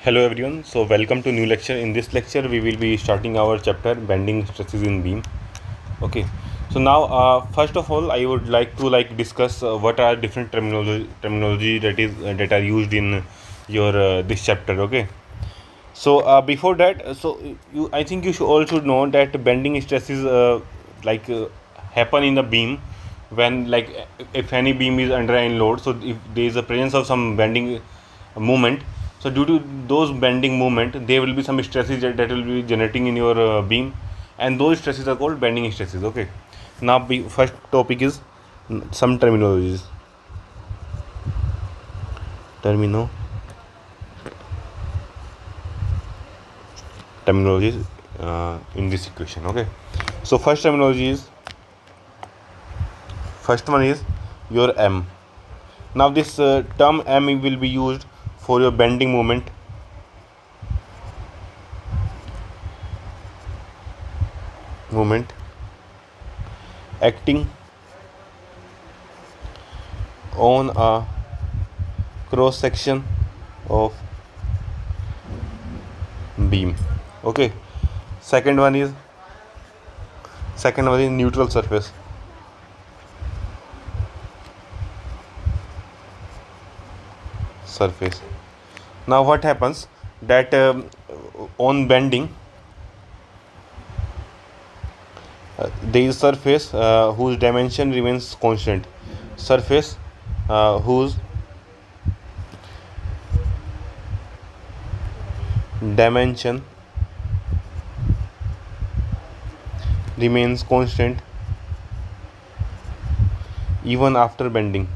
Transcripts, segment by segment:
Hello everyone, so welcome to new lecture. In this lecture we will be starting our chapter bending stresses in beam. Okay, so now first of all I would like to discuss what are different terminology that are used in your this chapter. Okay, so before that, I think you should also know that bending stresses like uh, happen in the beam when if any beam is under any load. So if there is a presence of some bending movement, so due to those bending movement there will be some stresses that will be generating in your beam, and those stresses are called bending stresses. Okay, now first topic is some termino terminologies in this equation. Okay, so first one is your m. Now this term m will be used for your bending moment acting on a cross section of beam. Okay, second one is neutral surface. Now what happens that on bending there is surface whose dimension remains constant, surface whose dimension remains constant even after bending.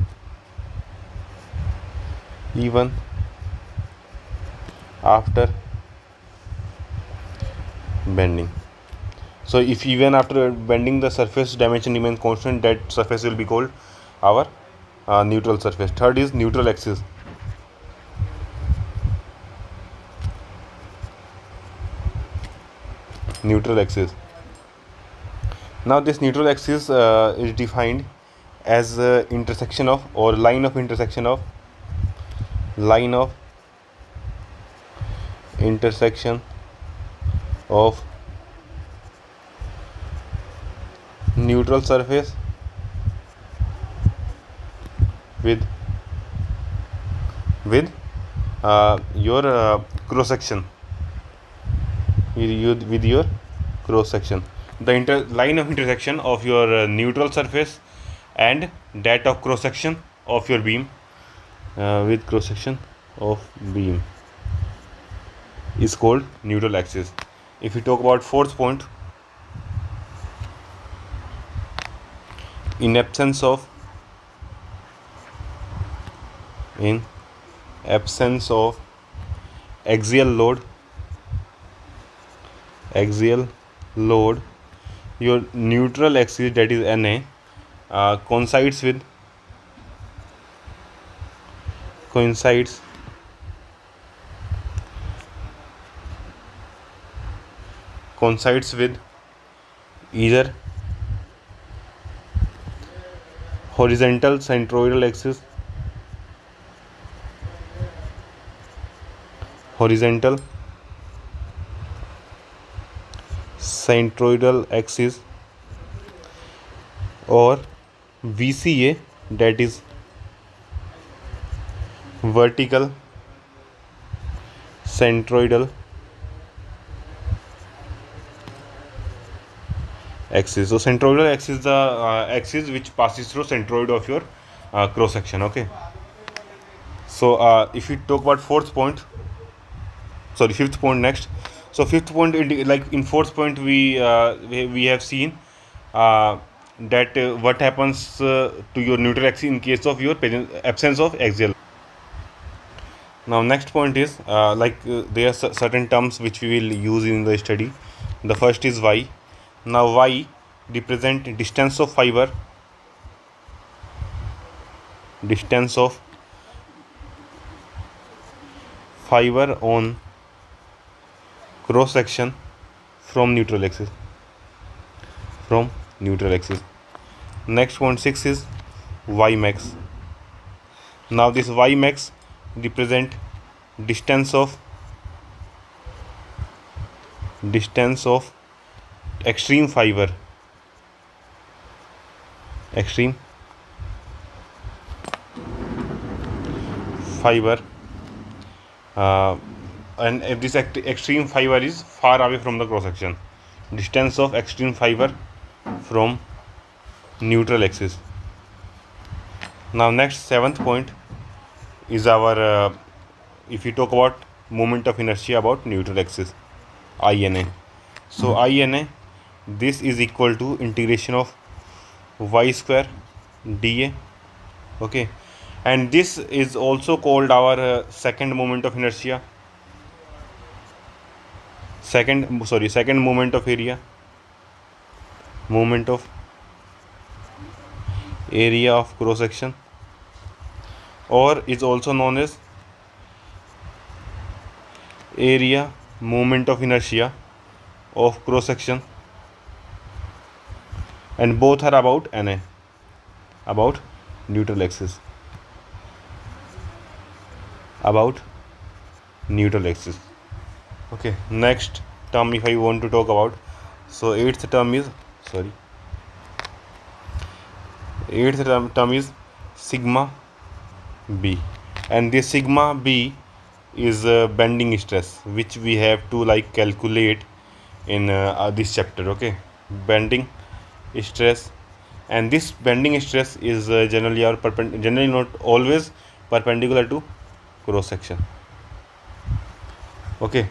So if even after bending the surface dimension remains constant, that surface will be called our neutral surface. Third is neutral axis. Now this neutral axis is defined as intersection of or line of intersection of neutral surface with your cross section. With your cross section, the line of intersection of your neutral surface and that of cross section of your beam with cross section of beam is called neutral axis. If we talk about fourth point, in absence of axial load, your neutral axis, that is Na, coincides with either horizontal centroidal axis or VCA, that is vertical centroidal axis. So centroidal axis is the axis which passes through centroid of your cross section. Okay, so if we talk about fifth point next. So fifth point, in fourth point we have seen that what happens to your neutral axis in case of your absence of axial. Now next point is there are certain terms which we will use in the study. The first is y. Now y represent distance of fiber on cross section from neutral axis. Next point 6 is y max. Now this y max represent distance of distance of extreme fiber and if this extreme fiber is far away from the cross section, distance of extreme fiber from neutral axis. Now next, seventh point is our if we talk about moment of inertia about neutral axis, INA. So INA, this is equal to integration of y square dA. Okay, and this is also called our second moment of inertia, second moment of area, moment of area of cross section, or is also known as area moment of inertia of cross section, and both are about NA, about neutral axis, Okay, next term if I want to talk about, so eighth term is sigma b, and this sigma b is bending stress, which we have to calculate in this chapter. Okay, bending stress, and this bending stress is generally not always perpendicular to cross section. Okay,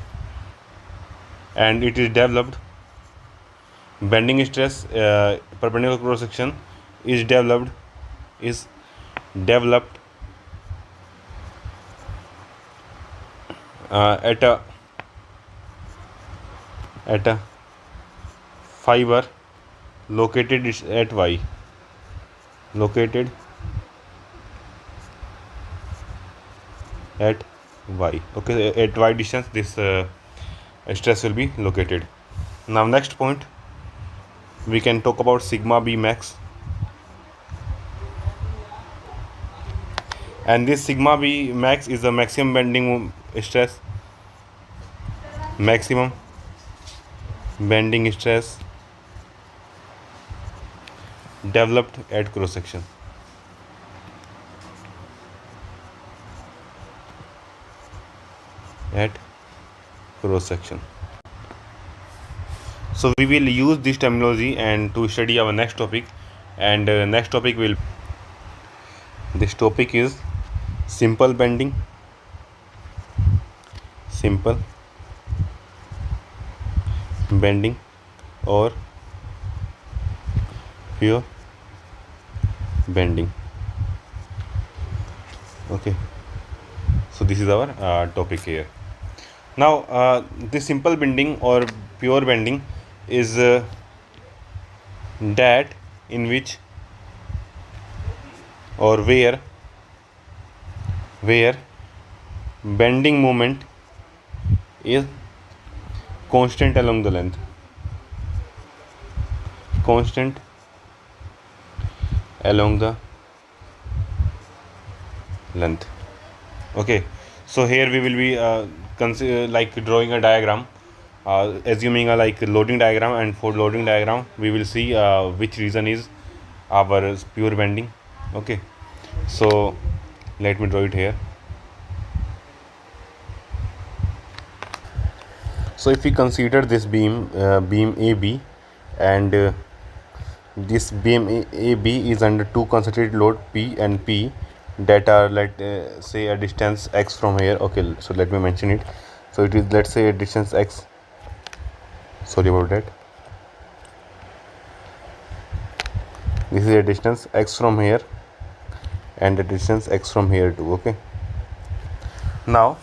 and it is developed, bending stress perpendicular cross section is developed at a fiber located at y, okay, at y distance this stress will be located. Now next point, we can talk about sigma b max, and this sigma b max is the maximum bending stress, developed at cross section. So we will use this terminology and to study our next topic, and next topic this topic is simple bending, or pure bending. Okay, so this is our topic here. Now this simple bending or pure bending is that in which or where bending moment is constant along the length, Okay, so here we will be drawing a diagram, assuming a loading diagram, and for loading diagram we will see which region is our pure bending. Okay, so let me draw it here. So if we consider this beam AB, and this beam AB is under two concentrated load P and P that are say a distance x from here. Okay, so let me mention it. So it is, let's say, a distance x, sorry about that, this is a distance x from here and a distance x from here too. Okay, now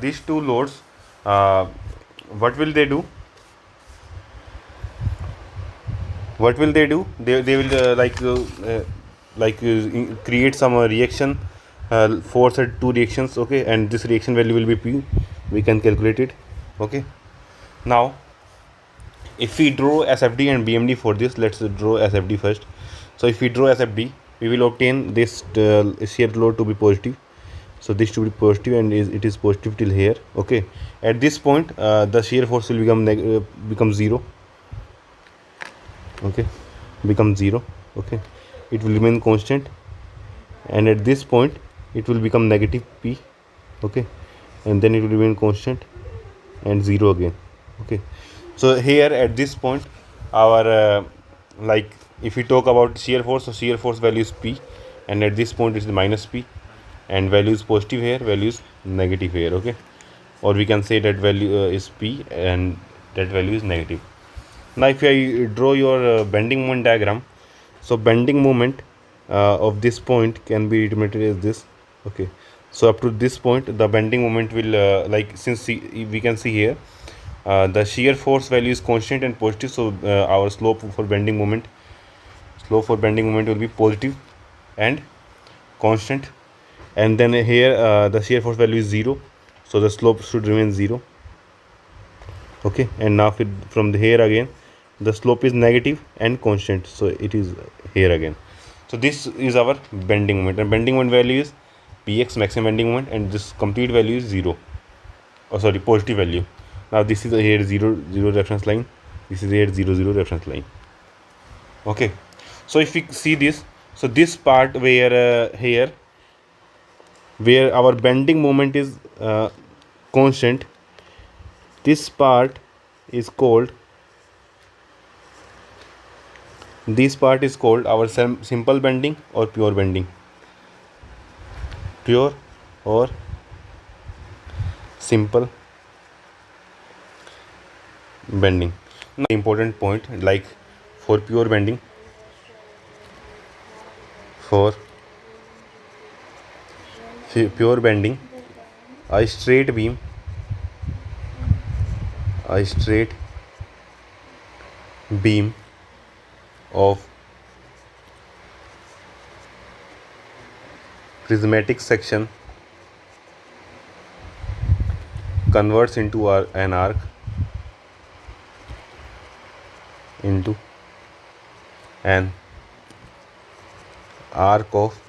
these two loads, what will they do? They will create some reaction force at two reactions. Okay, and this reaction value will be P. We can calculate it. Okay, now if we draw SFD and BMD for this, let's draw SFD first. So if we draw SFD, we will obtain this shear load to be positive, So this should be positive, and it is positive till here. Okay, at this point the shear force will become 0. Okay, become 0. Okay, it will remain constant, and at this point it will become negative P. Okay, and then it will remain constant and 0 again. Okay, so here at this point our like if we talk about shear force, so shear force value is P, and at this point it is minus P, and value is positive here, value is negative here. Okay, or we can say that value is P and that value is negative. Now if I draw your bending moment diagram, so bending moment of this point can be determined as this. Okay, so up to this point the bending moment will like, since we can see here the shear force value is constant and positive, so our slope for bending moment will be positive and constant, and then here the shear force value is 0, so the slope should remain 0. Okay, and now from here again the slope is negative and constant, so it is here again. So this is our bending moment, and bending moment value is Px, maximum bending moment, and this complete value is 0, positive value. Now this is here 0 0 reference line, this is here 0 0 reference line. Okay, so if we see this, so this part where here where our bending moment is constant, this part is called our simple bending or pure bending. Pure or simple bending. Now important point, like for pure bending, a straight beam of prismatic section converts into an arc of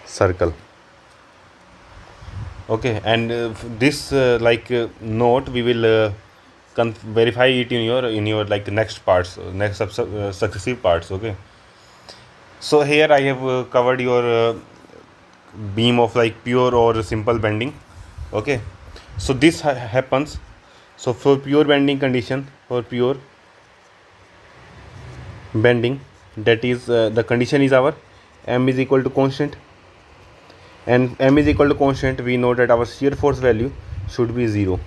circle. Okay, and this note we will verify it in your like next parts, next successive parts. Okay, so here I have covered your beam of like pure or simple bending. Okay, so this happens. So for pure bending condition, for pure bending, that is the condition is our m is equal to constant, and m is equal to constant, we know that our shear force value should be 0.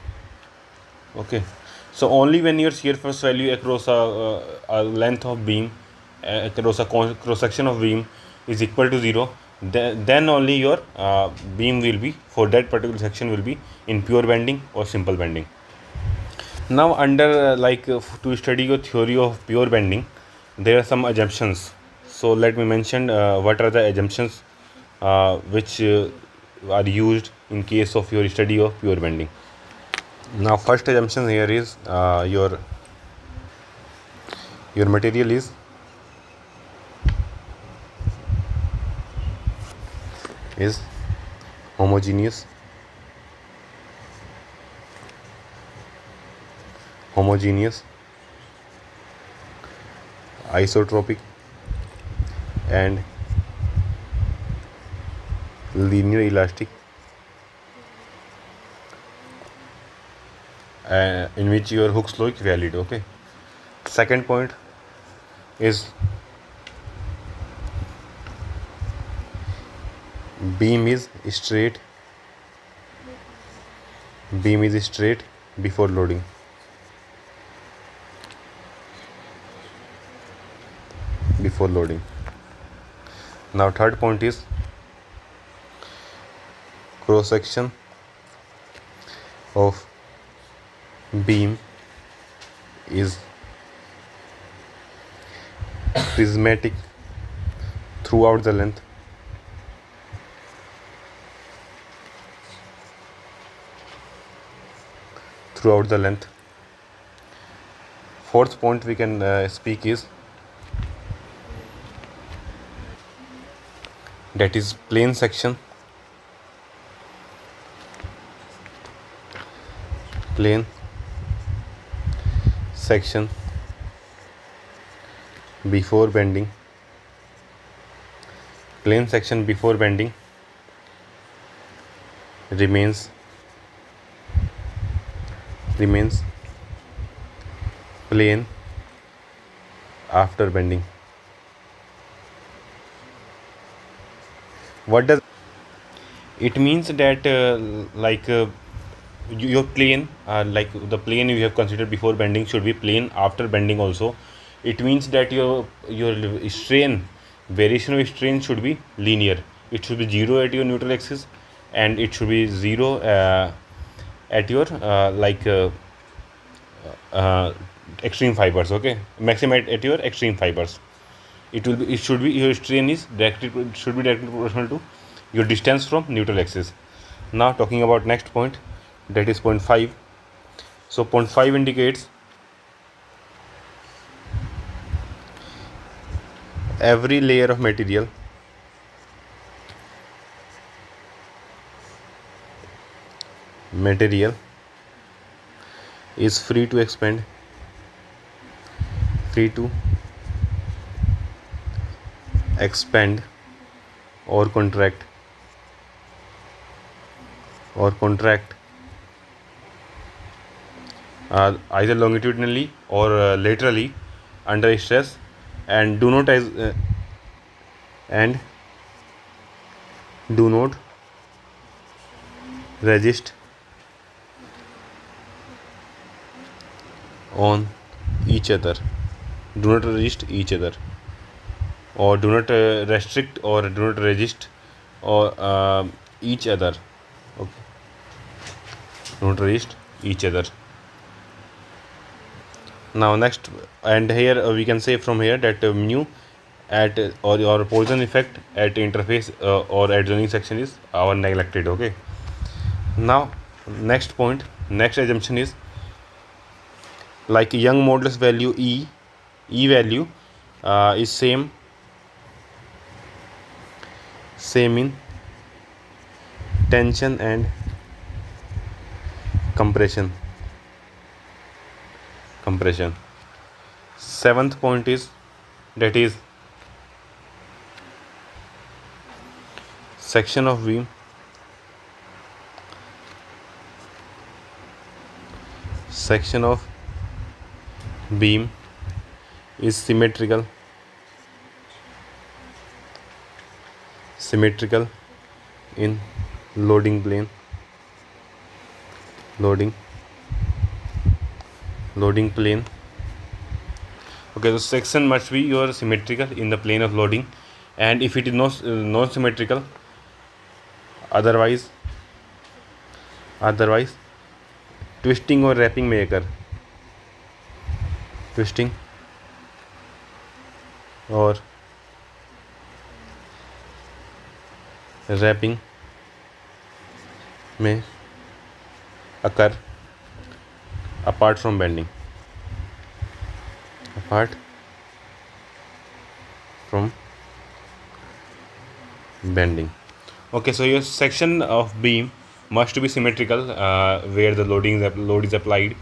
Okay, so only when your shear force value across a length of beam, across a cross section of beam is equal to 0, then only your beam will be, for that particular section, will be in pure bending or simple bending. Now under to study your theory of pure bending, there are some assumptions. So let me mention what are the assumptions which are used in case of your study of pure bending. Now first assumption here is your material is homogeneous, isotropic, and linear elastic, in which your Hooke's law is valid. Okay, second point is beam is straight before loading. Now third point is cross section of beam is prismatic throughout the length. Fourth point we can speak is that is plane section, plane section before bending, plane section before bending remains plane after bending. What does it means? That your plane, like the plane you have considered before bending, should be plane after bending also. It means that your strain, variation of strain, should be linear. It should be 0 at your neutral axis, and it should be 0 at your extreme fibers. Okay, maximum at your extreme fibers. It should be, your strain is directly, should be directly proportional to your distance from neutral axis. Now talking about next point, that is point 5. So point 5 indicates every layer of material is free to expand, or contract either longitudinally or laterally under stress, and do not resist on each other. Do not resist each other, or do not restrict, or do not resist or each other. Okay, do not resist each other. Now next, and here we can say from here that mu at or Poisson effect at interface or at joining section is our neglected. Okay, now next point, next assumption is like Young modulus value E value is same in tension and compression. Seventh point is, that is section of beam is symmetrical in loading plane. Okay, the section must be your symmetrical in the plane of loading, and if it is non symmetrical, otherwise twisting or wrapping may occur. Twisting or wrapping may occur apart from bending. Okay, so your section of beam must be symmetrical where the load is applied.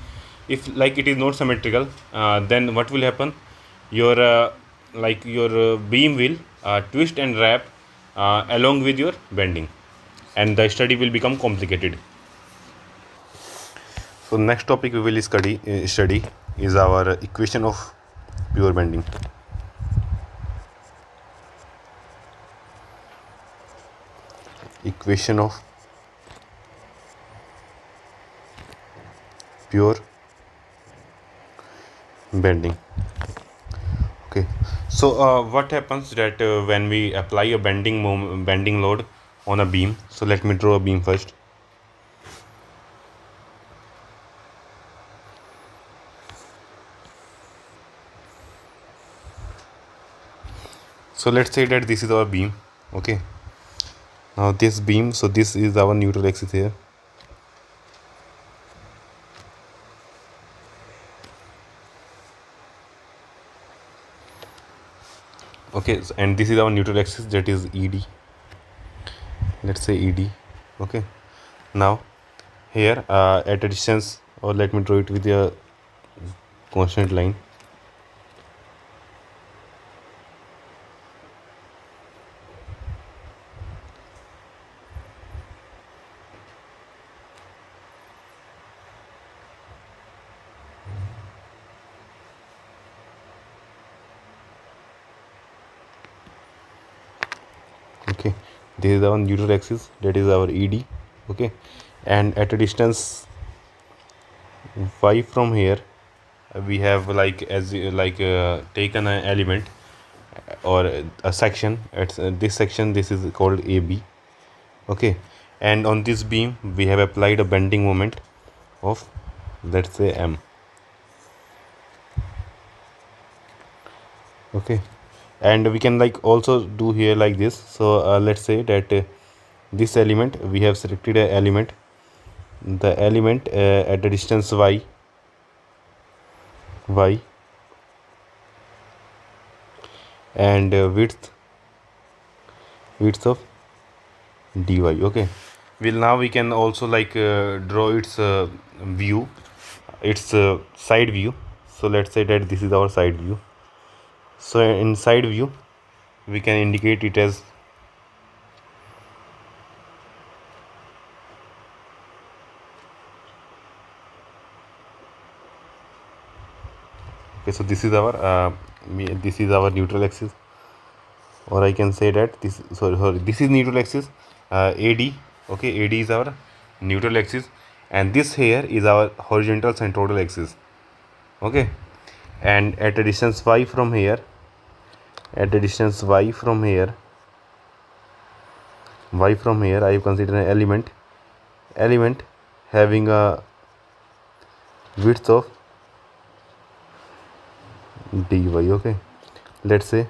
If like it is not symmetrical, then what will happen? Your beam will twist and wrap along with your bending, and the study will become complicated. So next topic we will study is our equation of pure bending. Equation of pure bending. Okay, so what happens that when we apply a bending load on a beam? So let me draw a beam first. So let's say that this is our beam. Okay, now this beam, so this is our neutral axis here. Okay, and this is our neutral axis, that is ED. let's say ED. Okay, now here at a distance, or let me draw it with a constant line. Okay, this is our neutral axis, that is our ED. Okay, and at a distance y from here, we have like taken an element or a section at this section. This is called AB. Okay, and on this beam we have applied a bending moment of, let's say, M. Okay, and we can like also do here like this. So let's say that this element, we have selected a element, the element at the distance y, and width of dy. Okay, now we can also like draw its view, its side view. So let's say that this is our side view. So in side view we can indicate it as, okay, so this is our neutral axis, or I can say that this, sorry, this is neutral axis, AD. Okay, AD is our neutral axis, and this here is our horizontal centroidal axis. Okay, and at a distance y from here, I have considered an element having a width of dy. Okay, let's say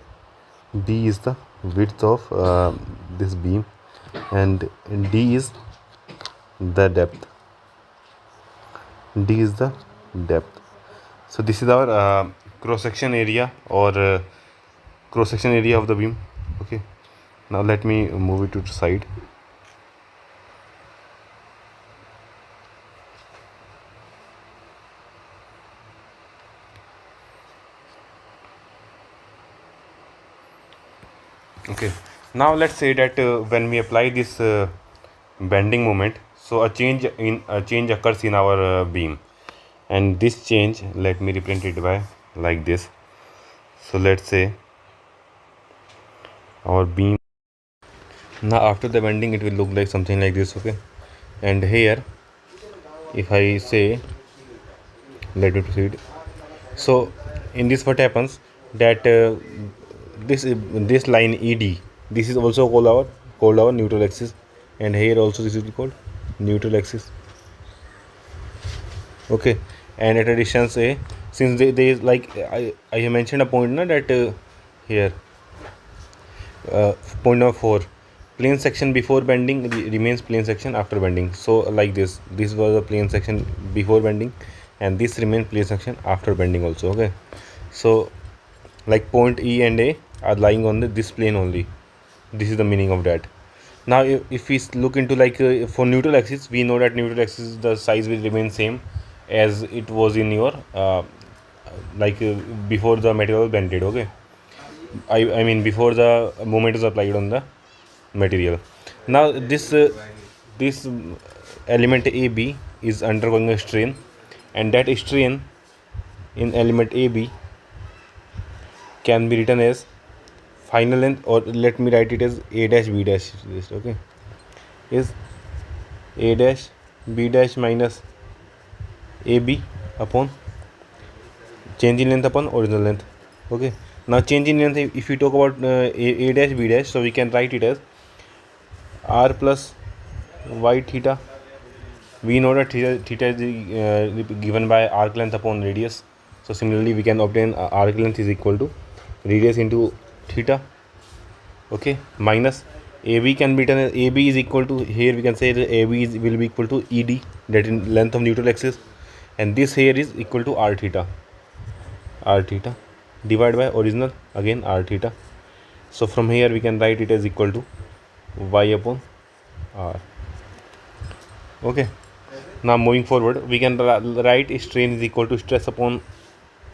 d is the width of this beam, and d is the depth. So this is our cross section area, or cross section area of the beam. Okay, now let me move it to the side. Okay, now let's say that when we apply this bending moment, so a change occurs in our beam, and this change, let me represent it by like this. So let's say our beam, now after the bending it will look like something like this. Okay, and here if I say, let me proceed. So in this, what happens that this line ED, this is also called our neutral axis, and here also this is called neutral axis. Okay, and at a distance A, since they is like I have mentioned a point now that here point number 4, plane section before bending remains plane section after bending. So like this was a plane section before bending, and this remains plane section after bending also. Okay, so like point E and A are lying on this plane only. This is the meaning of that. Now if we look into like for neutral axis, we know that neutral axis, the size will remain same as it was in your before the material bended. Okay, I mean before the moment is applied on the material. Now this element AB is undergoing a strain, and that strain in element AB can be written as final length, or let me write it as A dash B dash. Okay, is A dash B dash minus AB upon change in length upon original length. Okay, now change in length, if we talk about A dash B dash, so we can write it as R plus y theta. We know that theta is given by arc length upon radius. So similarly we can obtain arc length is equal to radius into theta. Okay, minus AB can be written as AB is equal to, here we can say that AB will be equal to ED, that is length of neutral axis, and this here is equal to r theta divided by original, again r theta. So from here we can write it as equal to y upon R. Okay. Now moving forward, we can write strain is equal to stress upon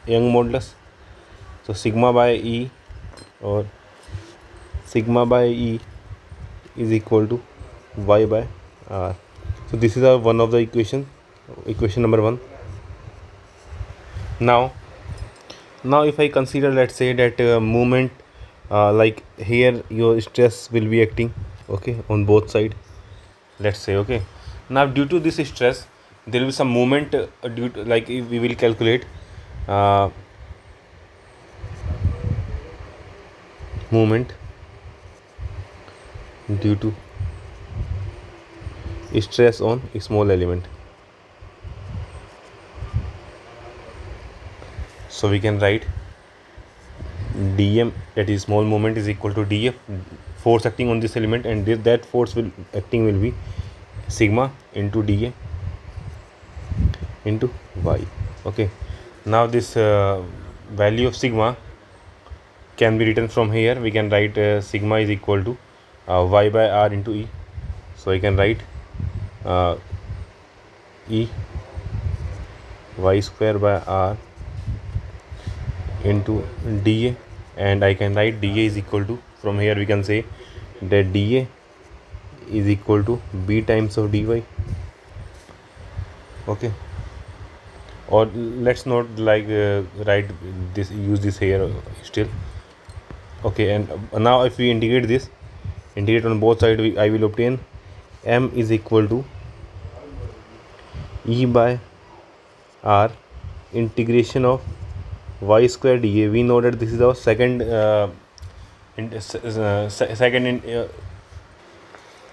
Young modulus. So sigma by E or sigma by E is equal to Y by R. So this is our one of the equation number 1. Now if I consider, let's say that movement, like here your stress will be acting, okay, on both side, let's say, okay. Now due to this stress there will be some movement, due to, like if we will calculate movement due to stress on a small element. So we can write dm, that is small moment, is equal to df, force acting on this element, and that force will be sigma into dA into y. Okay. Now this value of sigma can be written from here. We can write sigma is equal to y by r into E. So I can write E y square by r into dA, and I can write dA is equal to, from here we can say that dA is equal to b times of dy. Okay. Or let's not like write this, use this here still. Okay. And now if we integrate on both sides, I will obtain m is equal to E by r integration of y square dA. We know that this is our second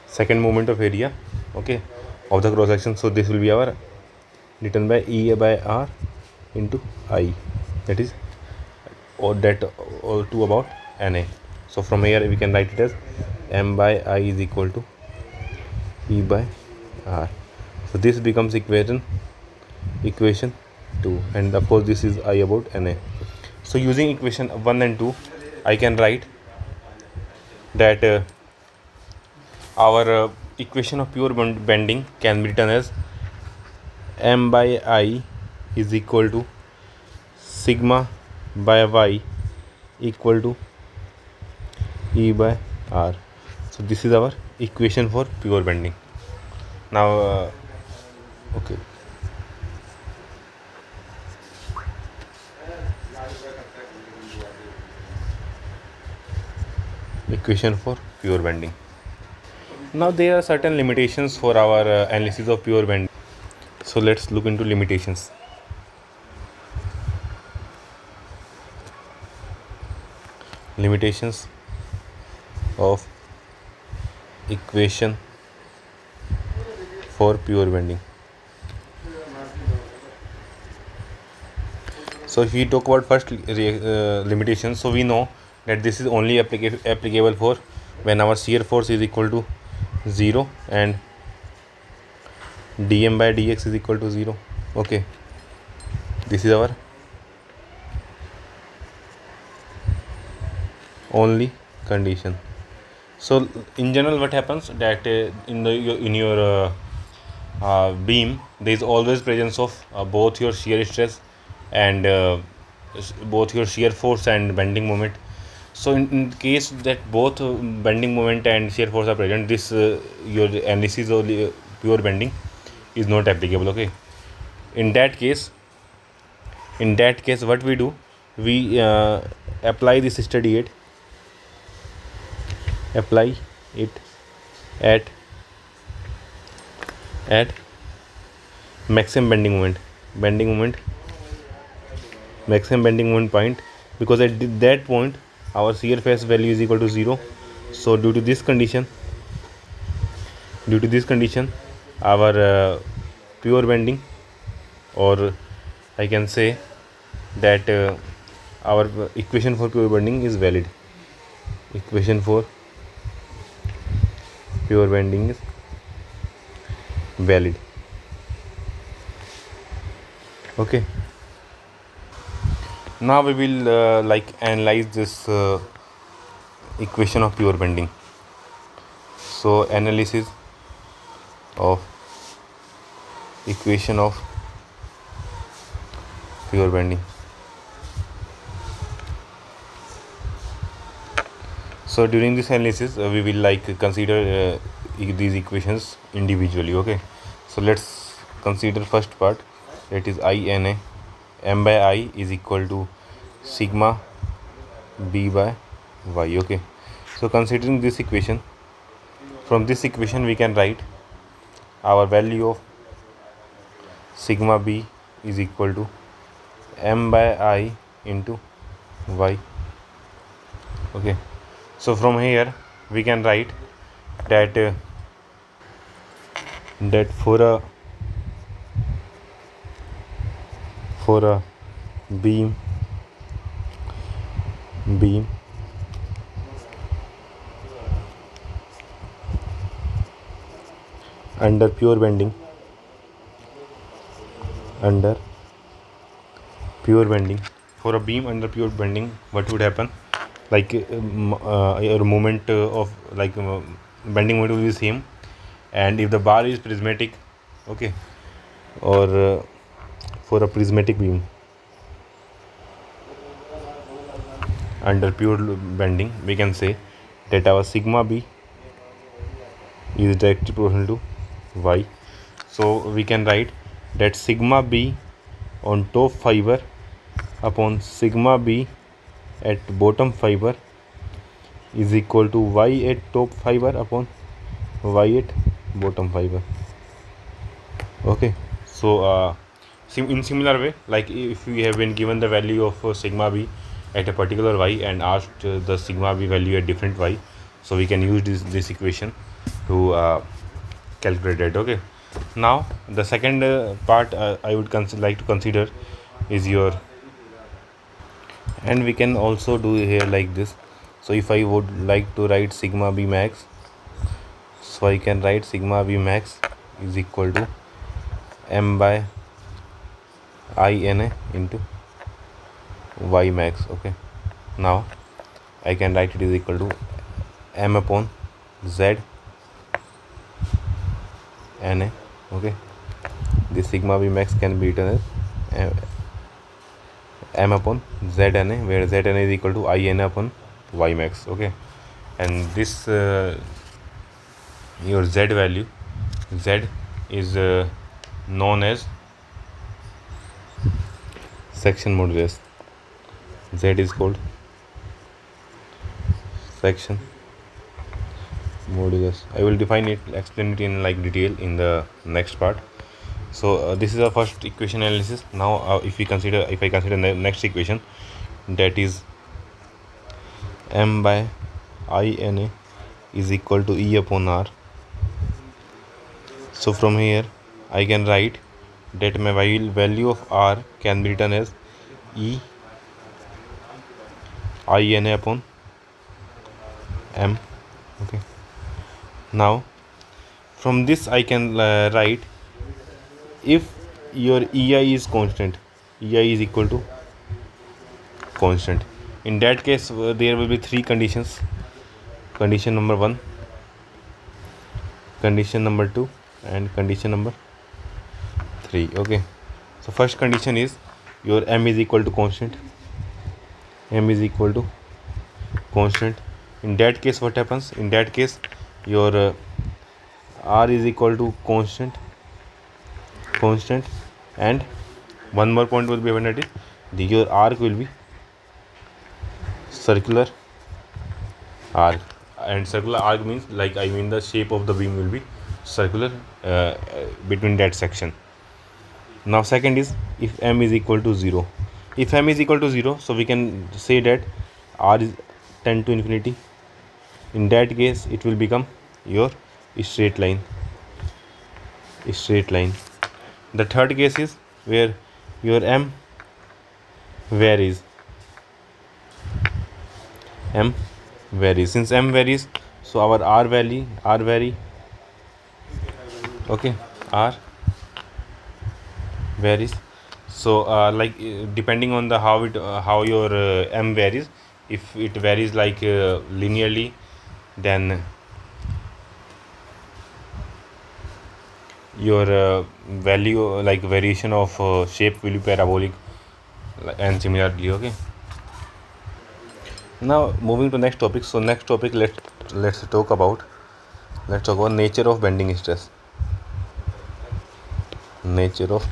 second moment of area, okay, of the cross section. So this will be our written by E by r into I, that is, or that all to about Na. So from here we can write it as m by I is equal to E by r. So this becomes equation 2, and of course this is I about Na. So using equation 1 and 2, I can write that our equation of pure bending can be written as m by I is equal to sigma by y equal to E by r. So this is our equation for pure bending. Now okay, equation for pure bending. Now there are certain limitations for our analysis of pure bending. So let's look into limitations. Limitations of equation for pure bending. So if we talk about first limitation, so we know that this is only applicable for when our shear force is equal to 0 and dm by dx is equal to 0. Okay, this is our only condition. So in general what happens that in your beam there is always presence of both your shear stress and both your shear force and bending moment. So in case that both bending moment and shear force are present, this your analysis of pure bending is not applicable. Okay. In that case what we do, we apply this study at maximum bending moment point, because at that point our shear face value is equal to 0. So due to this condition our pure bending, or I can say that our equation for pure bending is valid. Equation for pure bending is valid. Okay. Now we will like analyze this equation of pure bending. So analysis of equation of pure bending. So during this analysis we will consider these equations individually. Okay, so let's consider first part, that is INA. M by I is equal to sigma B by Y. Okay, so considering this equation, from this equation we can write our value of sigma B is equal to M by I into Y. Okay, so from here we can write that for a beam under pure bending, for a beam under pure bending, what would happen? Your moment of bending moment will be same, and if the bar is prismatic, okay, or for a prismatic beam under pure bending, we can say that our sigma B is directly proportional to Y. So we can write that sigma B on top fiber upon sigma B at bottom fiber is equal to Y at top fiber upon Y at bottom fiber. Okay, so in similar way, like if we have been given the value of sigma B at a particular Y and asked the sigma B value at different Y, so we can use this equation to calculate it. Okay, now the second part I would like to consider is your, and we can also do here like this. So if I would like to write sigma B max, so I can write sigma B max is equal to M by INA into Y max. Okay, now I can write it is equal to M upon Z NA. Okay, this sigma B max can be written as M upon Z NA, where Z NA is equal to INA upon Y max. Okay, and this your Z value, Z is known as section modulus. Z is called section modulus. I will define it, explain it in detail in the next part. So this is our first equation analysis. Now if I consider the next equation, that is M by INA is equal to E upon R. So from here I can write that my value of R can be written as E INA upon M. Okay, now from this I can write, if your EI is constant, EI is equal to constant, in that case there will be three conditions: condition number 1, condition number 2, and condition number 3. Okay, so first condition is your M is equal to constant. M is equal to constant. In that case what happens? In that case your R is equal to constant, and one more point will be available, your arc will be circular arc, and circular arc means the shape of the beam will be circular between that section. Now second is, if M is equal to 0, so we can say that R is tend to infinity. In that case it will become your straight line. The third case is where your M varies. Since M varies, so our R vary. Okay, R varies. So depending on the how your M varies, if it varies linearly, then your value like variation of shape will be parabolic and similarly. Okay, now moving to next topic. So next topic, let's talk about nature of bending stress. Nature of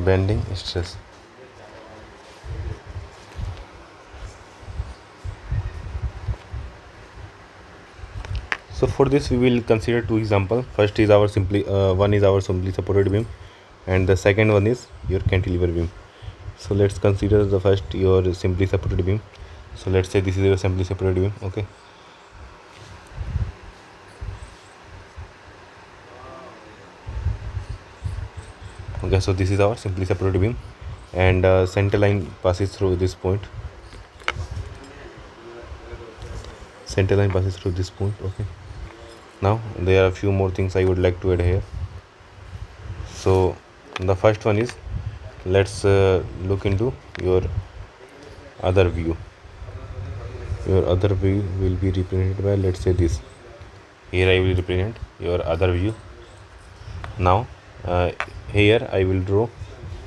bending stress. So for this we will consider two examples. First is our one is our simply supported beam, and the second one is your cantilever beam. So let's consider the first your simply supported beam. So let's say this is your simply supported beam. Okay, so this is our simply supported beam, and center line passes through this point. Center line passes through this point. Okay, now there are a few more things I would like to add here. So the first one is, let's look into your other view. Your other view will be represented by, let's say, this. Here I will represent your other view. Now here I will draw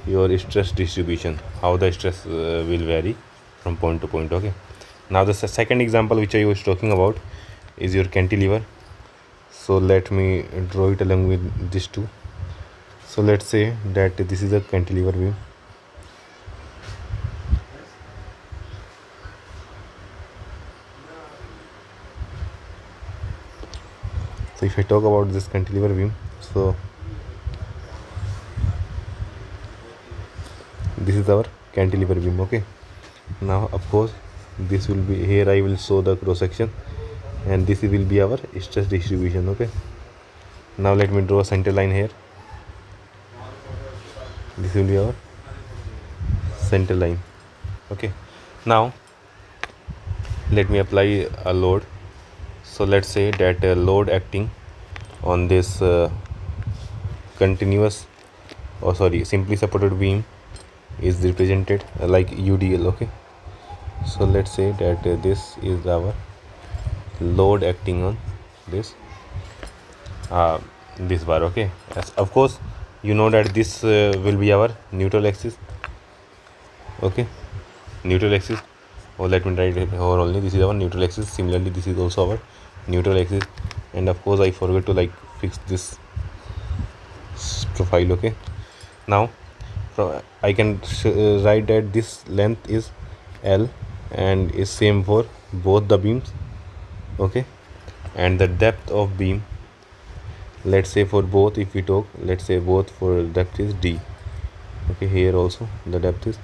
your stress distribution, how the stress will vary from point to point. Okay, now the second example which I was talking about is your cantilever. So let me draw it along with these two. So let's say that this is a cantilever beam. So if I talk about this cantilever beam, so this is our cantilever beam. Okay, now of course this will be, here I will show the cross section, and this will be our stress distribution. Okay, now let me draw a center line here. This will be our center line. Okay, now let me apply a load. So let's say that load acting on this simply supported beam is represented like UDL. Okay, so let's say that this is our load acting on this this bar. Okay, as of course you know that this will be our neutral axis. Okay, neutral axis, or let me write it here only. This is our neutral axis. Similarly, this is also our neutral axis, and of course I forgot to like fix this profile. Okay, now I can write that this length is L and is same for both the beams. Okay, and the depth of beam, let's say for both, if we talk, let's say both for depth is D. Okay, here also the depth is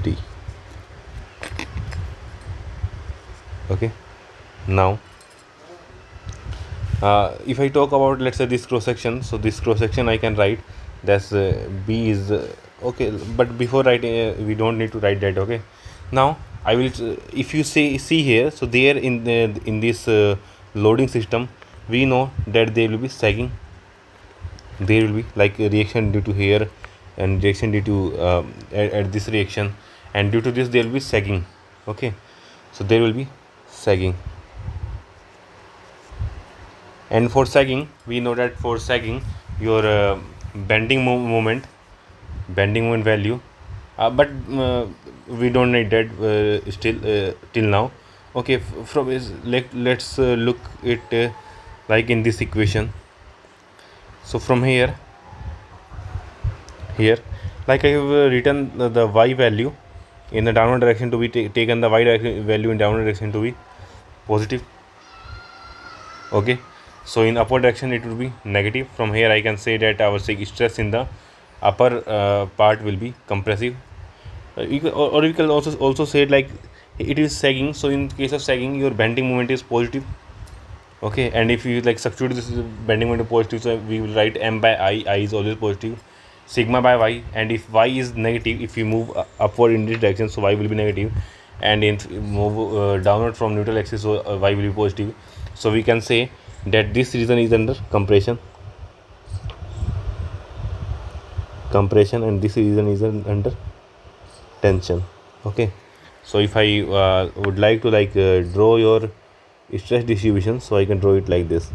D. Okay, now if I talk about, let's say, this cross section, so this cross section I can write that's B is okay, but before writing we don't need to write that. Okay, now I will if you see here, so there in this loading system, we know that there will be sagging, there will be like a reaction due to here and reaction due to at this reaction, and due to this there will be sagging. Okay, so there will be sagging, and for sagging we know that for sagging your bending moment value, but we don't need that still till now. Okay, from is let's look it like in this equation. So from here like I have written the y value in the downward direction to be taken, the y value in downward direction to be positive. Okay, so in upward direction it will be negative. From here I can say that our stress in the upper part will be compressive, or we can also say it like it is sagging. So in case of sagging, your bending moment is positive. Okay, and if you like substitute this bending moment positive, so we will write m by I is always positive, sigma by y, and if y is negative, if you move upward in this direction, so y will be negative, and if you move downward from neutral axis, so y will be positive. So we can say that this region is under compression, and this region is under tension. Okay, so if I would like to draw your stress distribution, so I can draw it like this.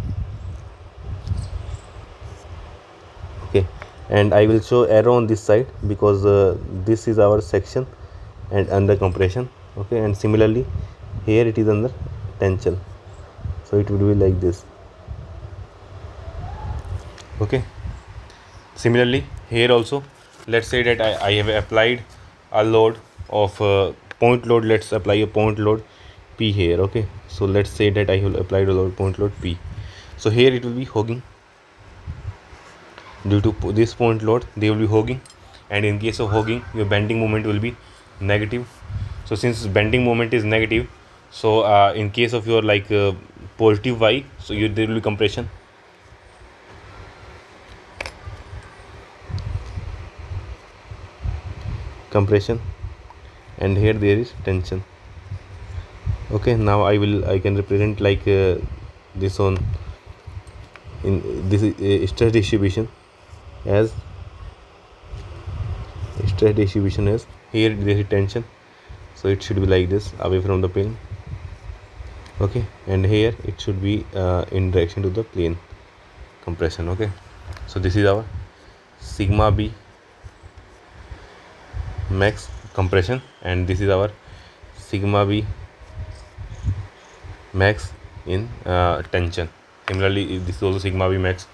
and I will show arrow on this side because this is our section and under compression. Okay, and similarly here it is under tension, so it would be like this. Okay, similarly here also, let's say that I have applied a load of point load. Let's apply a point load P here. Okay, so let's say that I will apply a load point load P. So here it will be hogging. Due to this point load, they will be hogging, and in case of hogging, your bending moment will be negative. So since bending moment is negative, so in case of your positive Y, so there will be compression. And here there is tension. Okay, now I can represent like this on in this stress distribution as here there is tension, so it should be like this away from the plane. Okay, and here it should be in direction to the plane compression. Okay, so this is our sigma B max compression, and this is our sigma B max in tension. Similarly, this is also sigma B max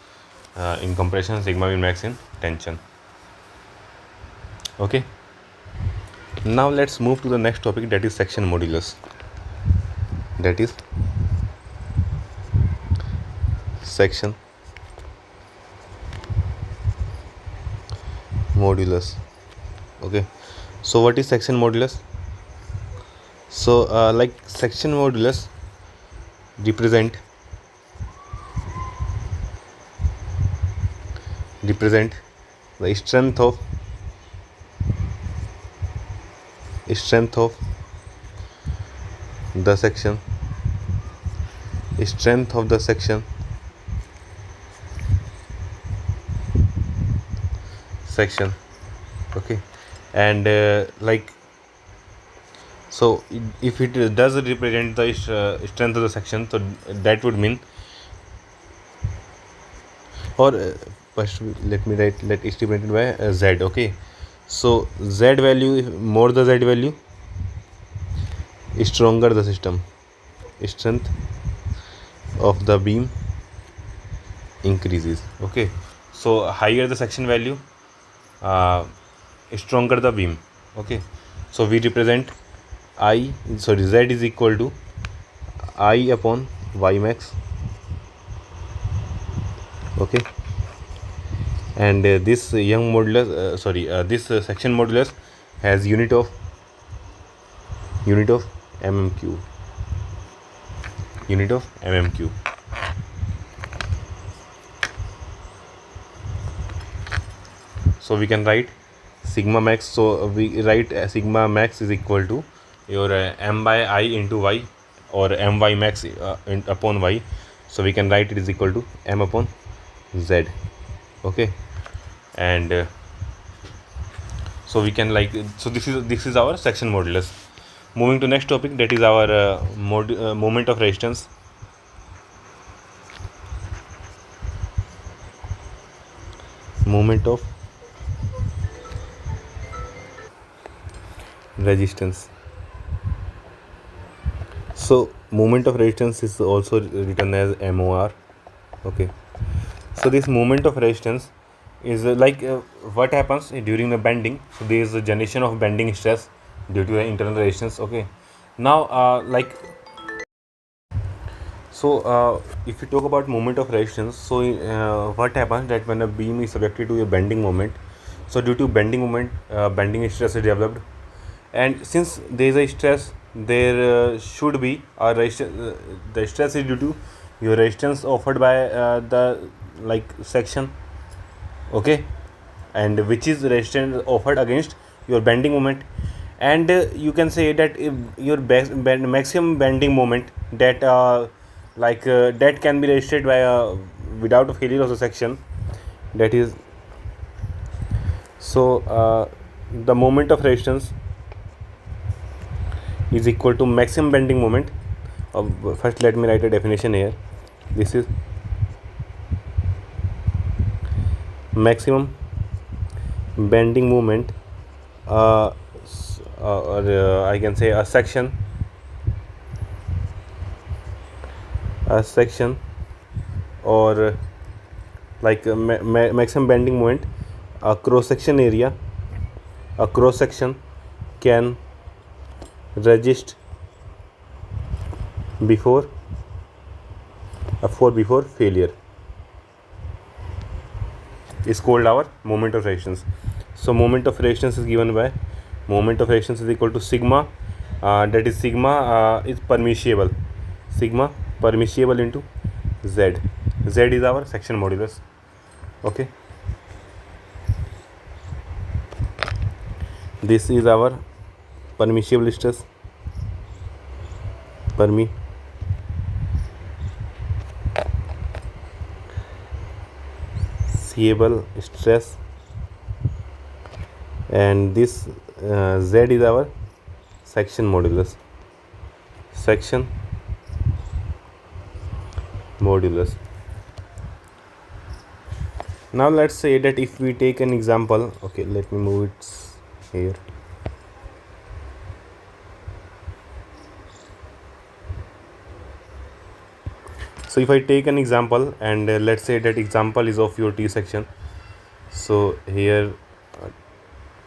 in compression, sigma B max in tension. Okay, now let's move to the next topic, that is section modulus. That is section modulus. Okay, so what is section modulus? So like section modulus represent the strength of the section, okay, and so if it does represent the strength of the section, so that would mean, or first let it represented by Z. Okay, so Z value, more the Z value, stronger the system, strength of the beam increases. Okay, so higher the section value, stronger the beam. Okay, so we represent Z is equal to I upon Y max. Okay, and this young modulus this section modulus has unit of mm cube. So we can write sigma max. So we write sigma max is equal to your m by I into y, or my max upon y. So we can write it is equal to m upon z. Okay, and so we can so this is our section modulus. Moving to next topic, that is our moment of resistance. Moment of resistance. So moment of resistance is also written as MOR. Okay, so this moment of resistance is what happens during the bending. So there is a generation of bending stress due to the internal resistance. Okay, now if you talk about moment of resistance, so what happens that when a beam is subjected to a bending moment, so due to bending moment, bending stress is developed, and since there is a stress, there should be a resistance. The stress is due to your resistance offered by the section. Okay, and which is resistance offered against your bending moment, and you can say that if your maximum bending moment that that can be resisted by without a failure of the section, that is, so the moment of resistance is equal to maximum bending moment. First let me write a definition here. This is maximum bending moment, or I can say a section or like maximum bending moment, a cross section area, a cross section can resist before before failure is called our moment of resistance. So moment of resistance is given by moment of resistance is equal to sigma, that is sigma is permissible, sigma permissible into z. Z is our section modulus. Okay, this is our permissible stress, permissible stress, and this z is our section modulus, section modulus. Now let's say that if we take an example, okay, let me move it here. So if I take an example, and let's say that example is of your T section. So here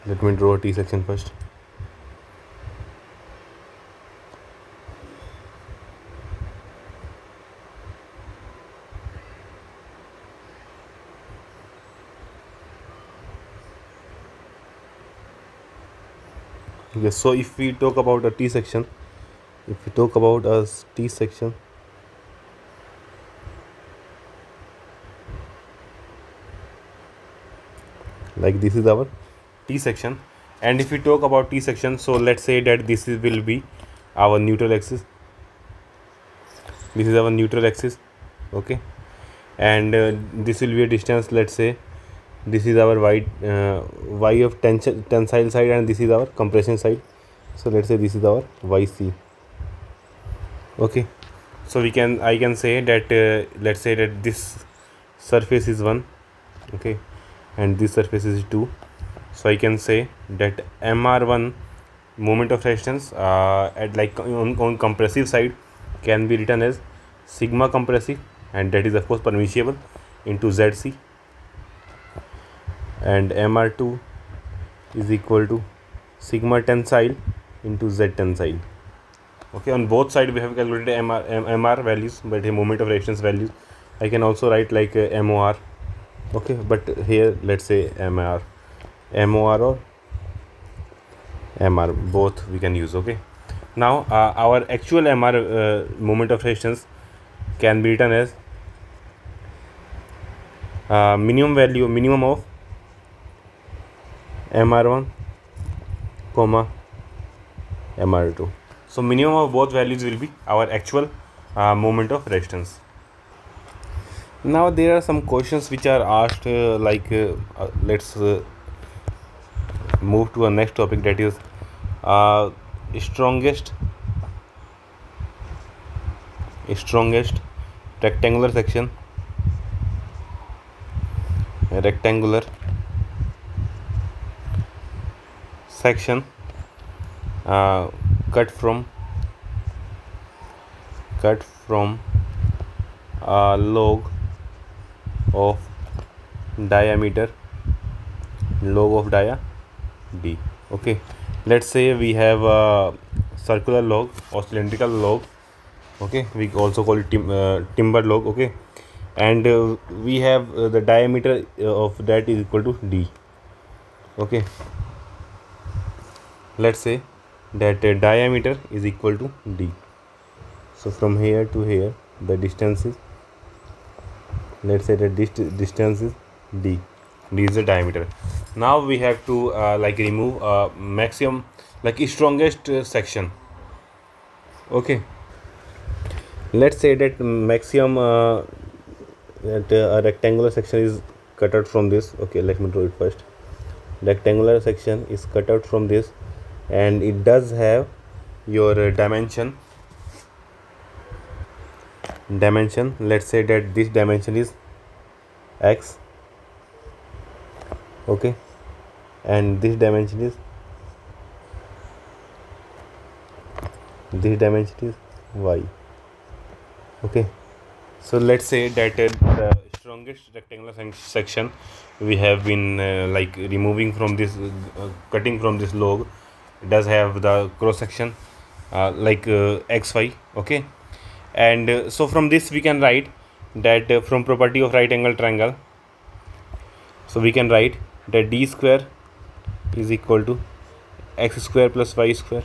let me draw a T section first. Yes, so if we talk about a T section, like this is our T section, and if we talk about T section, so let's say that will be our neutral axis. This is our neutral axis, okay, and this will be a distance. Let's say this is our y of tensile side, and this is our compression side. So let's say this is our yc. Okay, so I can say that let's say that this surface is 1, okay, and this surface is 2. So I can say that mr1 moment of resistance at like on compressive side can be written as sigma compressive, and that is of course permissible, into zc, and mr2 is equal to sigma tensile into z tensile. Okay, on both sides we have calculated mr values, but a moment of resistance values I can also write like mor. Okay, but here let's say mor or mr, both we can use. Okay, now our actual mr moment of resistance can be written as minimum of mr1 comma mr2. So minimum of both values will be our actual moment of resistance. Now there are some questions which are asked let's move to a next topic, that is strongest rectangular section, cut from a log of diameter dia d. Okay, let's say we have a circular log or cylindrical log. Okay, we also call it timber log. Okay, and we have the diameter of that is equal to d. Okay, let's say that diameter is equal to d. So from here to here the distance is, let's say that this distance is d is the diameter. Now we have to remove maximum strongest section. Okay, let's say that maximum that a rectangular section is cut out from this. Okay, let me draw it first. Rectangular section is cut out from this, and it does have your dimension. Let's say that this dimension is x. Okay, and this dimension is y. Okay, so let's say that the strongest rectangular section we have been like removing from this cutting from this log does have the cross section like xy. Okay, and so from this we can write that from property of right angle triangle, so we can write that d square is equal to x square plus y square.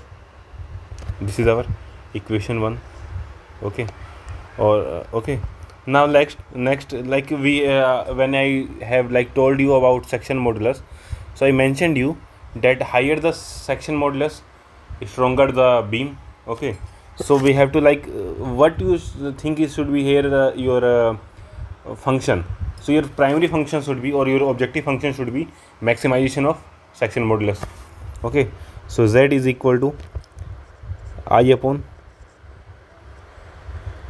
This is our equation 1. Okay, or okay, now next like we when I have like told you about section modulus, so I mentioned you that higher the section modulus, stronger the beam. Okay, so we have to like what you think is should be here your function. So your primary function should be, or your objective function should be, maximization of section modulus. Okay, so z is equal to I upon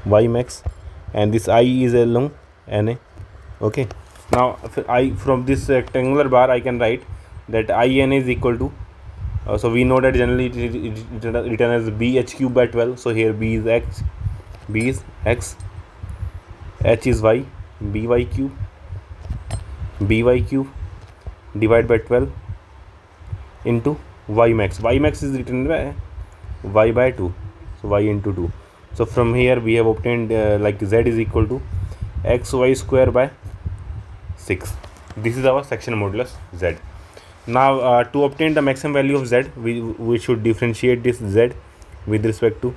y max, and this I is along na. Okay, now I from this rectangular bar I can write that I na is equal to so we know that generally it is written as bh cube by 12. So here b is x, h is y, by cube divided by 12 into y max. Y max is written by y by 2, so y into 2. So from here we have obtained like z is equal to xy square by 6. This is our section modulus z. Now to obtain the maximum value of z, we should differentiate this z with respect to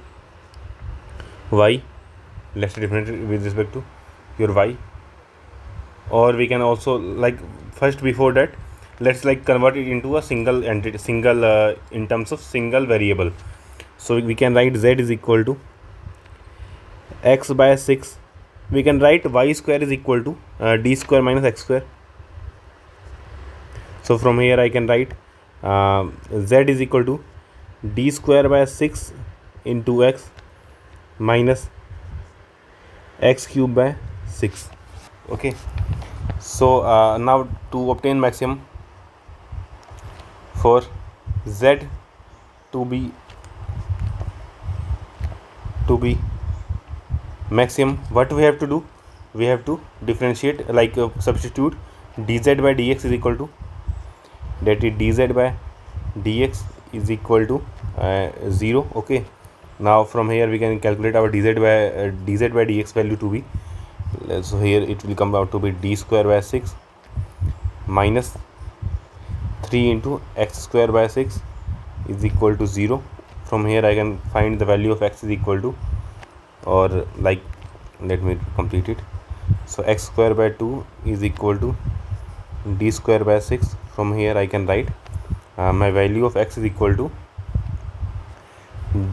y. Let's differentiate with respect to your y, or we can also like first before that let's like convert it into a single entity, in terms of single variable. So we can write z is equal to x by 6. We can write y square is equal to d square minus x square. So from here I can write z is equal to d square by 6 into x minus x cube by 6. Okay, so now to obtain maximum for z to be maximum, what we have to do, we have to differentiate like substitute dz by dx is equal to, that is dz by dx is equal to 0. Okay, now from here we can calculate our dz by dx value to be, so here it will come out to be d square by 6 minus 3 into x square by 6 is equal to 0. From here I can find the value of x is equal to, or like let me complete it. So x square by 2 is equal to d square by 6. From here I can write my value of x is equal to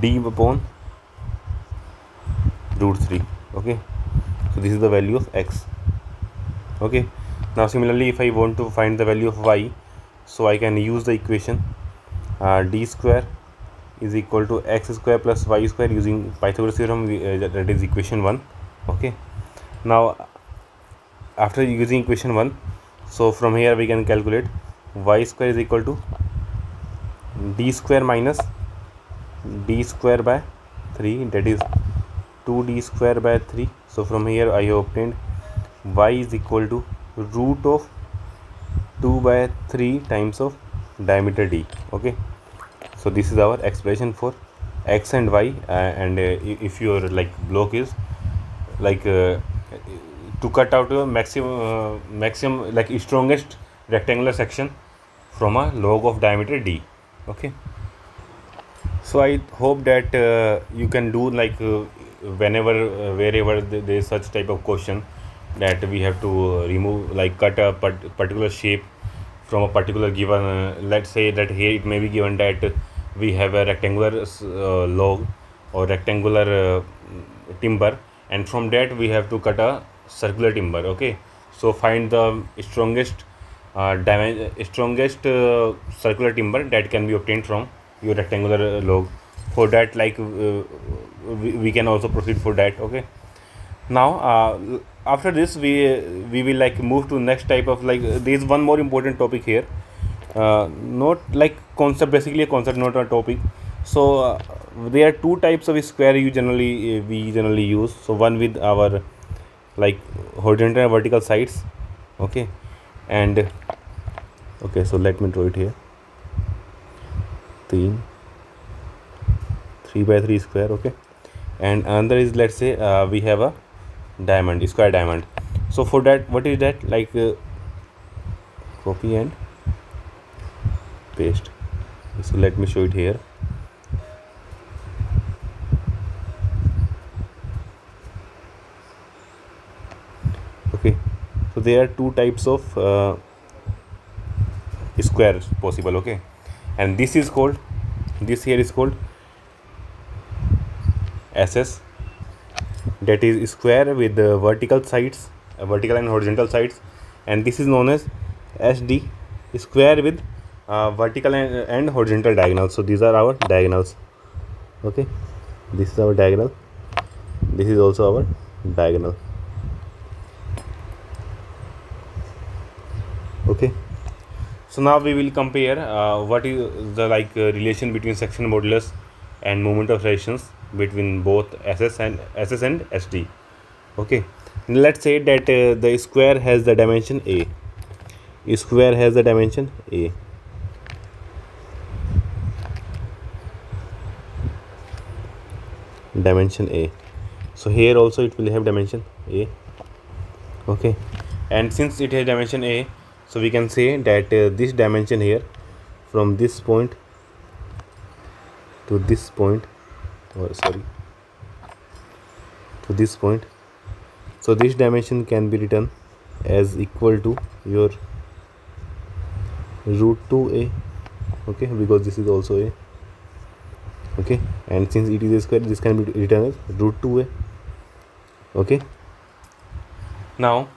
d upon root 3. Okay, so this is the value of x. Okay, now similarly if I want to find the value of y, so I can use the equation d square is equal to x square plus y square using Pythagoras theorem, that is equation 1. Okay, now after using equation 1, so from here we can calculate y square is equal to d square minus d square by 3, that is 2d square by 3. So from here I have obtained y is equal to root of 2 by 3 times of diameter d. Okay, so this is our expression for x and y, and if your like block is like to cut out a maximum like strongest rectangular section from a log of diameter d. Okay, so I hope that you can do like whenever wherever there is such type of question that we have to remove like cut a particular shape from a particular given let's say that here it may be given that we have a rectangular log or rectangular timber, and from that we have to cut a circular timber. Okay, so find the strongest circular timber that can be obtained from your rectangular log. For that like we can also proceed for that. Okay, now after this we will like move to next type of like there is one more important topic here, not like concept, basically a concept, not a topic. So there are two types of square we generally use. So one with our like horizontal and vertical sides, okay, and okay, so let me draw it here. 3 by 3 square, okay, and another is, let's say we have a diamond, square diamond. So for that, what is that, like copy and paste. So let me show it here. Okay, so there are two types of squares possible, okay, and this is called, this here is called SS, that is square with the vertical sides, vertical and horizontal sides, and this is known as SD, square with vertical and horizontal diagonals. So these are our diagonals, okay, this is our diagonal, this is also our diagonal, okay. So now we will compare what is the relation between section modulus and moment of rotations between both SS and SD. Okay, let's say that the square has the dimension A. Square has the dimension A. Dimension A. So here also it will have dimension A. Okay, and since it has dimension A, so we can say that this dimension here, from this point to this point, or sorry, to this point, so this dimension can be written as equal to your root 2a, okay, because this is also a, okay, and since it is a square, this can be written as root 2a, okay. Now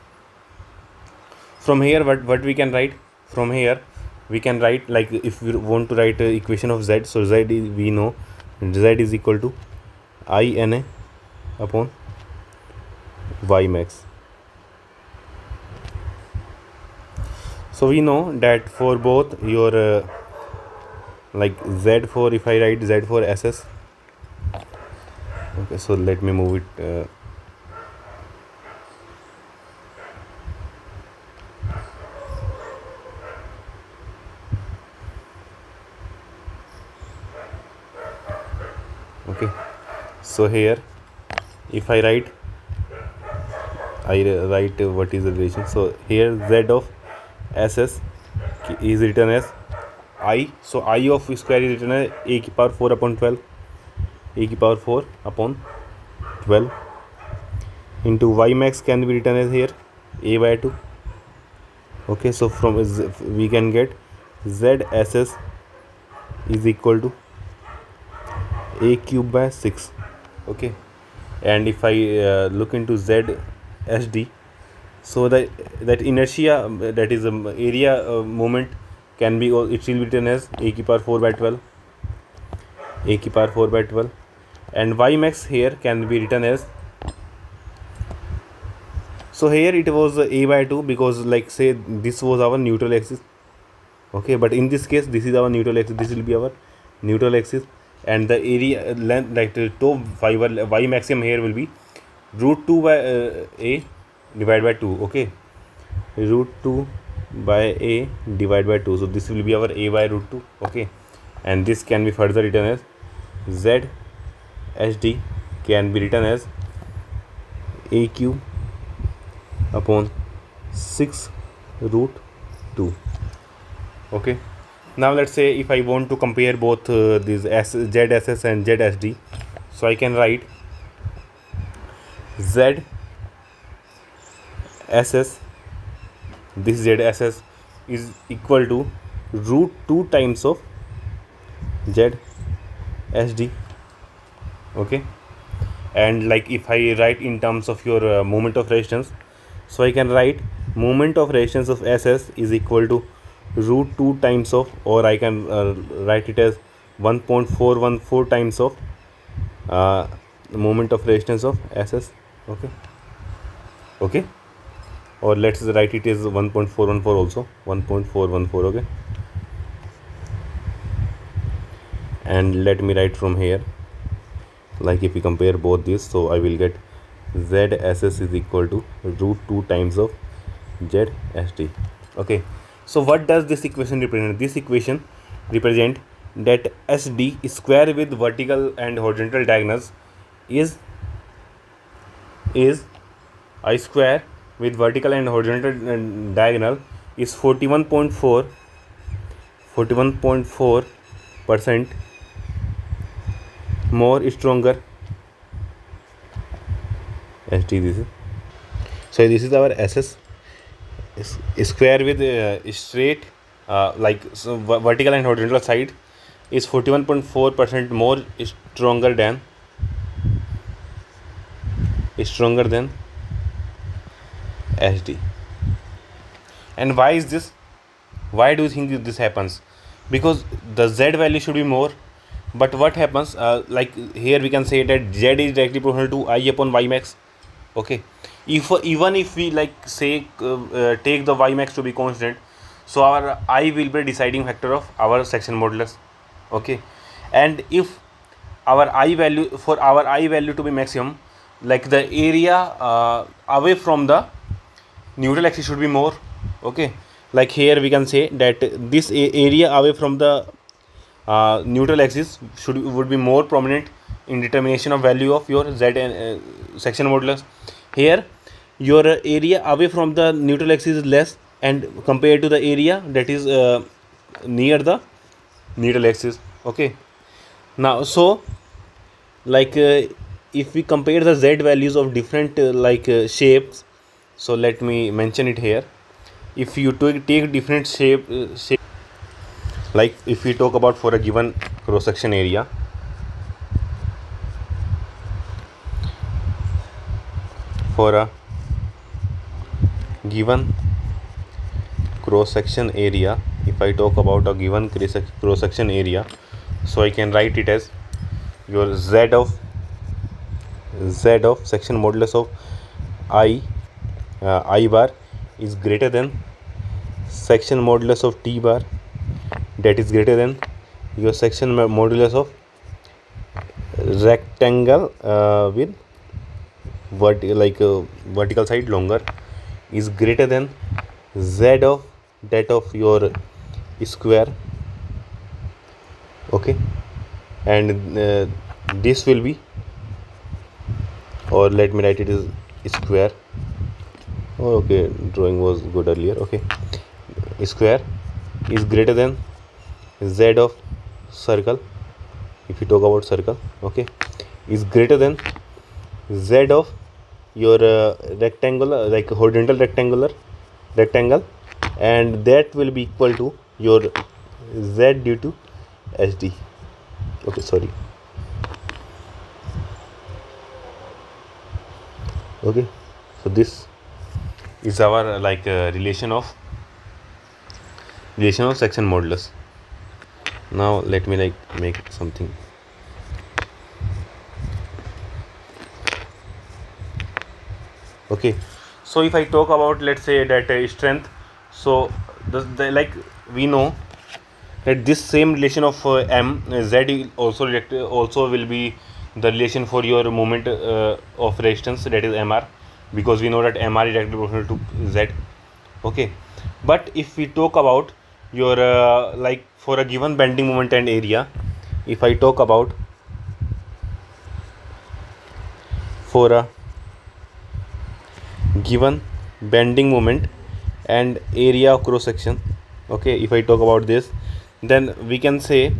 from here, what we can write, from here we can write, like if we want to write equation of z, so z is, we know z is equal to INA upon y max. So we know that for both your like z4, if I write z for SS, okay, so let me move it okay, so here if I write what is the relation. So here z of SS is written as I, so I of square is written as a की power 4 upon 12, a की power 4 upon 12 into y max can be written as here a by 2, okay. So from we can get z SS is equal to a cube by 6, okay. And if I look into z SD, so that inertia, that is area moment, can be, it will be written as a की power 4 by 12, a की power 4 by 12, and y max here can be written as, so here it was a by 2 because, like, say this was our neutral axis, okay, but in this case this is our neutral axis, this will be our neutral axis, and the area length, like the top fiber y maximum here will be root 2 by a divided by 2, okay, root 2 by a divided by 2, so this will be our a by root 2, okay, and this can be further written as z SD can be written as a cube upon 6 root 2, okay. Now let's say if I want to compare both these ZSS and ZSD, so I can write ZSS, this ZSS is equal to root 2 times of ZSD, okay. And like if I write in terms of your moment of resistance, so I can write moment of resistance of SS is equal to root 2 times of, or I can write it as 1.414 times of moment of resistance of SS, okay, okay, or let's write it as 1.414 also, 1.414, okay. and let me write from here, like if we compare both these, so I will get ZSS is equal to root 2 times of ZST. Okay, so what does this equation represent? This equation represent that SD square with vertical and horizontal diagonals is I square with vertical and horizontal diagonal is 41.4% more stronger SD. This is, so this is our SS square with straight so vertical and horizontal side is 41.4% more stronger than SD. And why is this? Why do you think this happens? Because the Z value should be more, but what happens, like here we can say that Z is directly proportional to I upon Y max. Okay, even if we like say take the Y max to be constant, so our I will be deciding factor of our section modulus. Okay, and if our I value to be maximum, like the area away from the neutral axis should be more. Okay, like here we can say that this area away from the neutral axis would be more prominent in determination of value of your Z and section modulus. Here your area away from the neutral axis is less and compared to the area that is near the neutral axis. Okay, now so like if we compare the Z values of different shapes, so let me mention it here. If you take different shape, like if we talk about for a given cross section area, for a given cross section area, if I talk about a given cross section area, so I can write it as your Z of section modulus of I bar is greater than section modulus of T bar, that is greater than your section modulus of rectangle with vertical side longer is greater than Z of that of your square. Okay, and this will be, or let me write it as square. Oh, okay, drawing was good earlier. Okay, square is greater than Z of circle. If you talk about circle, okay, is greater than Z of your rectangular, like horizontal rectangle, and that will be equal to your Z due to SD. Okay, sorry. Okay, so this is our relation of section modulus. Now let me make something. Okay, so if I talk about, let's say that strength, so we know that this same relation of Z also will be the relation for your moment of resistance, that is MR, because we know that MR is directly proportional to Z. Okay, but if we talk about your for a given bending moment and area, if I talk about for a given bending moment and area of cross section, okay, if I talk about this, then we can say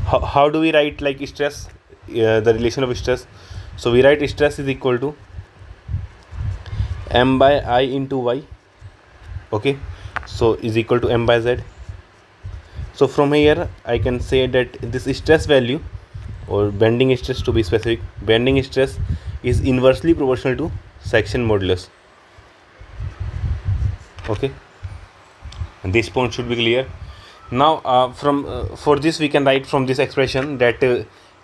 how do we write stress, the relation of stress. So we write stress is equal to M by I into Y. Okay, so is equal to M by Z. So from here I can say that this stress value, or bending stress to be specific, bending stress is inversely proportional to section modulus. Okay, and this point should be clear. Now for this we can write from this expression that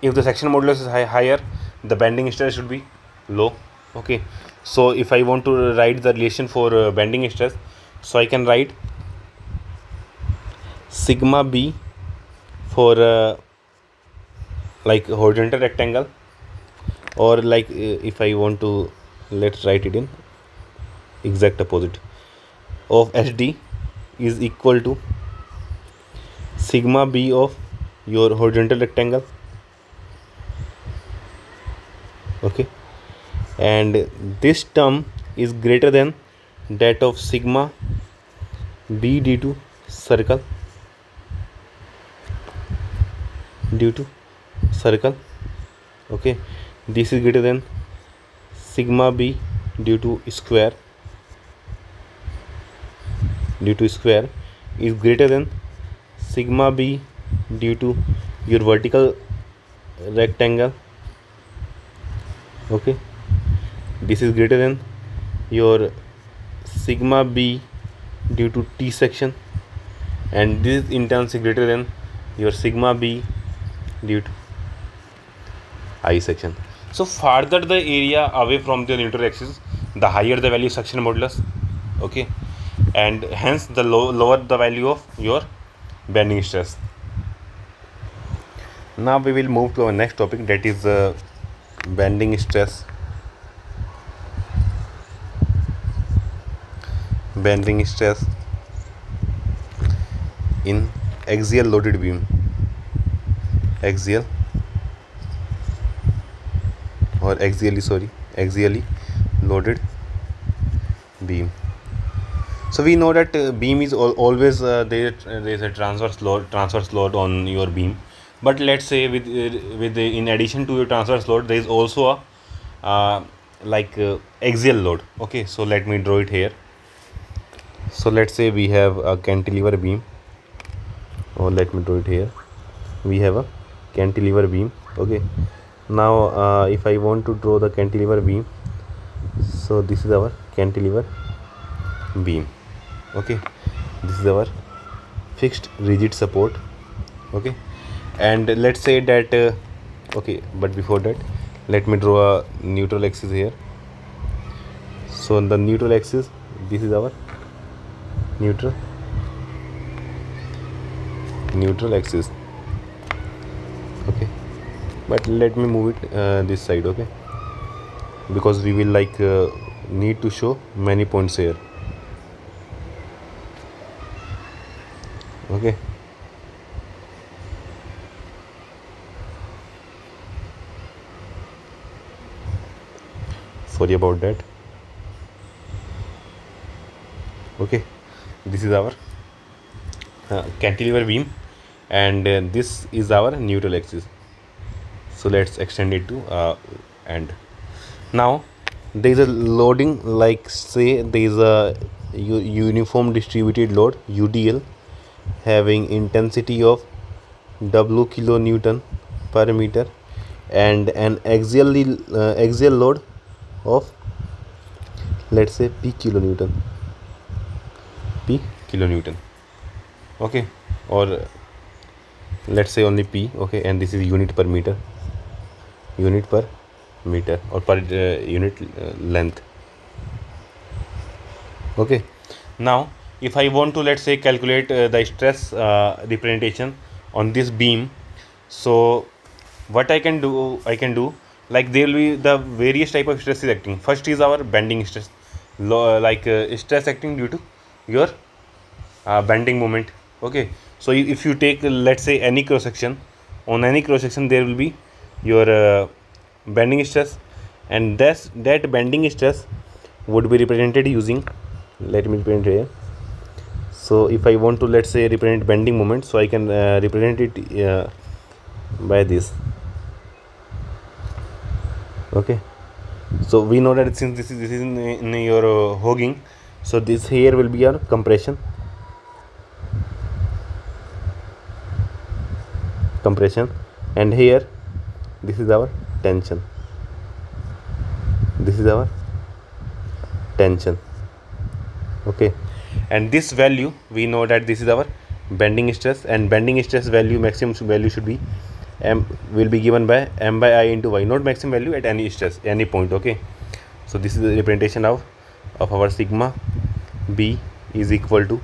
if the section modulus is higher, the bending stress should be low. Okay, so if I want to write the relation for bending stress, so I can write sigma B for like horizontal rectangle, or like if I want to, let's write it in exact opposite of HD is equal to sigma b of your horizontal rectangle. Okay, and this term is greater than that of sigma b due to circle, okay, this is greater than sigma b due to square is greater than sigma b due to your vertical rectangle. Okay, this is greater than your sigma b due to T section, and this in turn is greater than your sigma b due to I section. So farther the area away from the neutral axis, the higher the value section modulus. Okay, and hence the lower the value of your bending stress. Now we will move to our next topic, that is bending stress. In axial loaded beam, axially loaded beam. So we know that beam is always there is a transverse load on your beam, but let's say with in addition to your transverse load, there is also a axial load. Okay, so let me draw it here. So let's say we have a cantilever beam, or let me draw it here. We have a cantilever beam. Okay, now if I want to draw the cantilever beam, so this is our cantilever beam. Okay, this is our fixed rigid support. Okay, and let's say that okay, but before that, let me draw a neutral axis here. So on the neutral axis, this is our neutral axis. Okay, but let me move it this side. Okay, because we will need to show many points here. Okay, sorry about that. Okay, this is our cantilever beam, and this is our neutral axis. So let's extend it to end. Now there is a loading, like say there is a uniform distributed load UDL having intensity of W kilonewton per meter and an axial load of, let's say, P kilonewton. Okay, or let's say only P. Okay, and this is unit per meter or per unit length. Okay, now if I want to, let's say, calculate the stress representation on this beam, so what I can do, like there will be the various type of stresses acting. First is our bending stress, stress acting due to your bending moment. Okay, so if you take, let's say, any cross section, on any cross section there will be your bending stress, and that bending stress would be represented using, let me represent here. So if I want to, let's say, represent bending moment, so I can represent it by this. Okay, so we know that since this is in your hogging, so this here will be your compression, and here this is our tension. Okay, and this value, we know that this is our bending stress, and bending stress value, maximum value should be will be given by m by I into y, not maximum value at any stress, any point. Okay, so this is the representation of our sigma b is equal to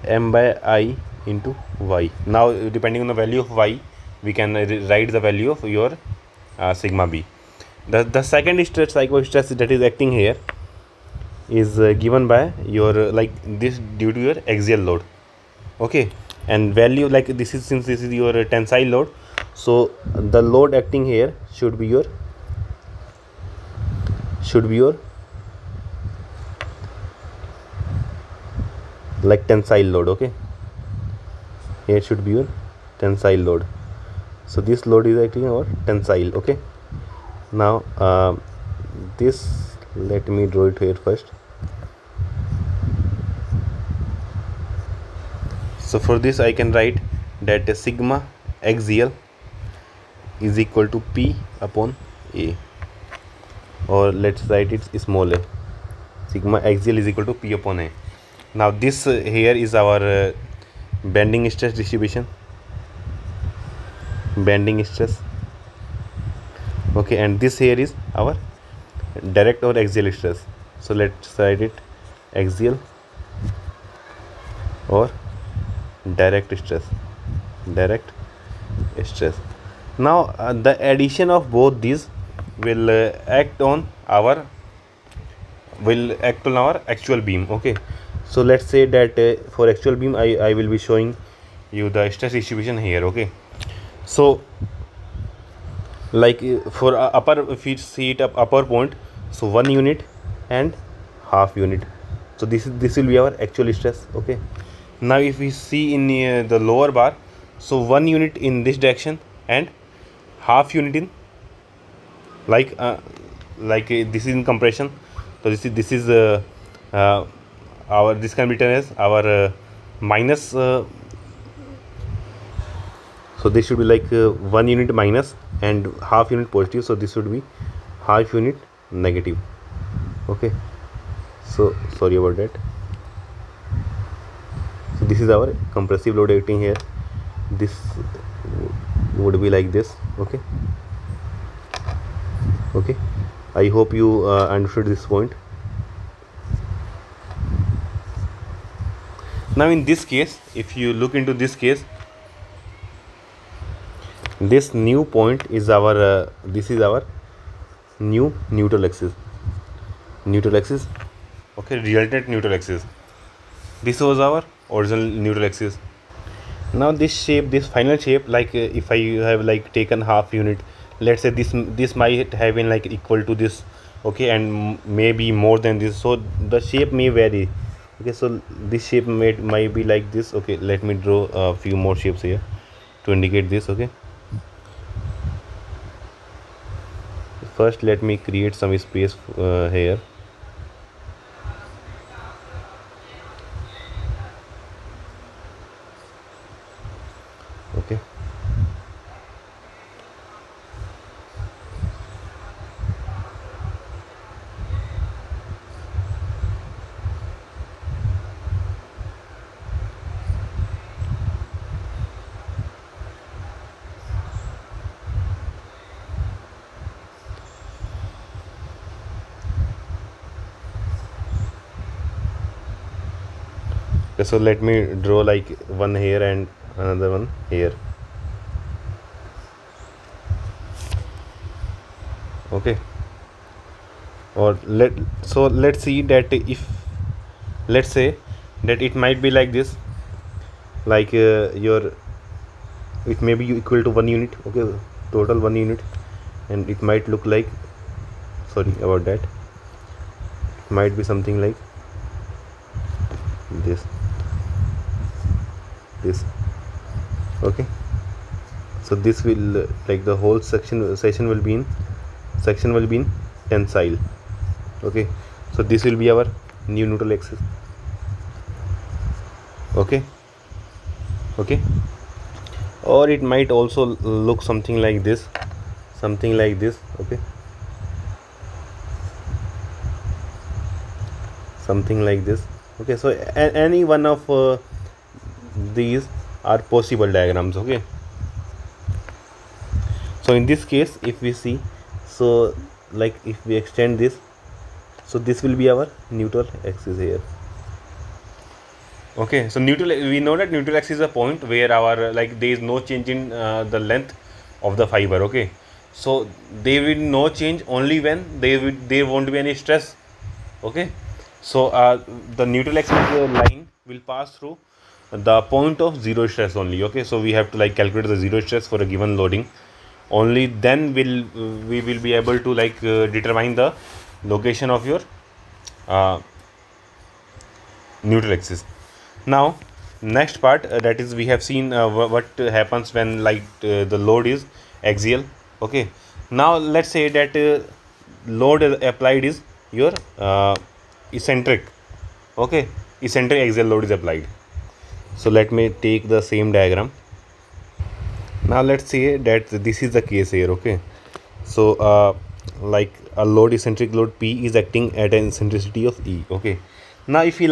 m by I into y. Now depending on the value of y, we can write the value of your sigma b. The second stress, psycho stress, that is acting here is given by your like this due to your axial load. Okay, and value like this is, since this is your tensile load, so the load acting here should be your like tensile load. Okay, here should be your tensile load. So this load is acting on tensile. Okay, now this, let me draw it here first. So for this I can write that sigma axial is equal to P upon A, or let's write it small a. Sigma axial is equal to P upon A. Now this here is our bending stress distribution, bending stress. Okay, and this here is our direct or axial stress. So let's write it axial or direct stress. Now the addition of both these will act on our actual beam. Okay, so let's say that for actual beam I will be showing you the stress distribution here. Okay, so like for upper, if you see it upper point, so 1 unit and half unit, so this will be our actual stress. Okay, now if we see in the lower bar, so 1 unit in this direction and half unit in like this is in compression. So this is our, this can be written as our minus, so this should be like 1 unit minus and half unit positive, so this should be half unit negative. Okay, so sorry about that. So this is our compressive load acting here. This would be like this. Okay, I hope you understood this point. Now in this case, if you look into this case, this new point is our this is our new neutral axis. Okay, resultant neutral axis. This was our original neutral axis. Now this shape, this final shape, like if I have like taken half unit, let's say this might have been like equal to this. Okay, and maybe more than this, so the shape may vary. Okay, so this shape might be like this. Okay, let me draw a few more shapes here to indicate this. Okay, first let me create some space here. Okay, so let me draw like one here and another one here. Okay, or let's see that if, let's say that it might be like this, like it may be equal to 1 unit. Okay, total 1 unit, and it might look like, sorry about that, it might be something like this. Okay, so this will like the whole section will be in tensile. Okay, so this will be our new neutral axis. Okay, or it might also look something like this. Okay, something like this. Okay, so any one of these are possible diagrams. Okay, so in this case, if we see, so like if we extend this, so this will be our neutral axis here. Okay, so neutral, we know that neutral axis is a point where our like there is no change in the length of the fiber. Okay, so there will no change only when there won't be any stress. Okay, so the neutral axis line will pass through the point of zero stress only. Okay, so we have to like calculate the zero stress for a given loading. Only then will we will be able to like determine the location of your uh, neutral axis. Now next part, that is we have seen what happens when like the load is axial. Okay, now let's say that load applied is your eccentric. Okay, eccentric axial load is applied. So let me take the same diagram. Now let's say that this is the case here. Okay, so like a load, eccentric load P is acting at an eccentricity of E. Okay, now if we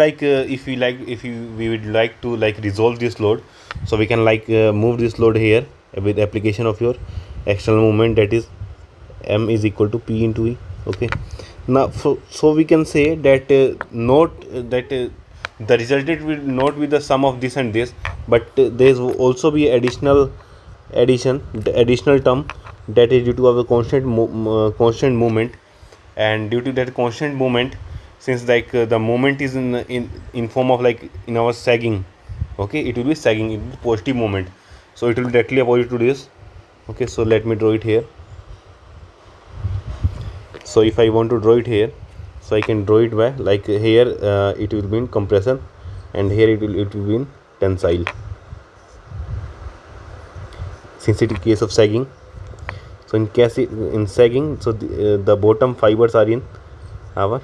would like to like resolve this load, so we can like move this load here with application of your external moment, that is M is equal to P into E. Okay, now so we can say that note that the resultant will not be the sum of this and this, but there will also be the additional term, that is due to our constant movement. And due to that constant movement, since like the moment is in form of like in our sagging. Okay, it will be sagging, it will be positive moment, so it will be directly opposite to this. Okay, so let me draw it here. So if I want to draw it here, so I can draw it by like here it will be in compression, and here it will be in tensile, since it is case of sagging. So in sagging, so the bottom fibers are in our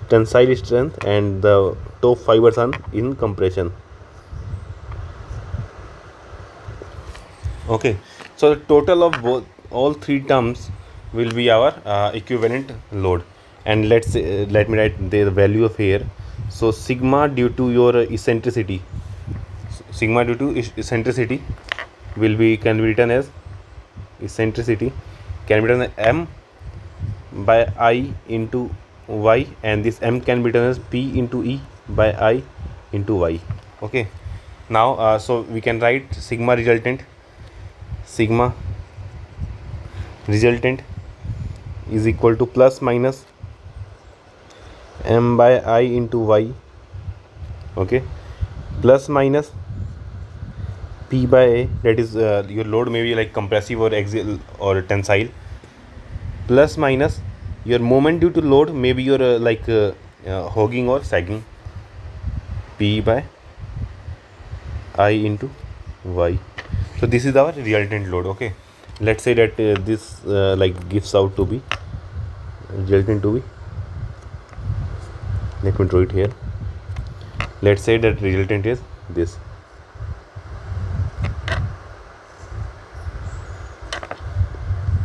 tensile strength, and the top fibers are in compression. Okay, so the total of both all three terms will be our equivalent load. And let me write the value of here. So sigma due to your eccentricity, will be can be written as eccentricity can be written as M by I into Y, and this M can be written as P into E by I into Y. Okay, now so we can write sigma resultant is equal to plus minus M by I into Y. Okay, plus minus P by A, that is your load may be like compressive or axial or tensile, plus minus your moment due to load may be your hogging or sagging, P by I into Y. So this is our resultant load. Okay, let's say that this like gives out to be resultant to be, let me draw it here. Let's say that resultant is this.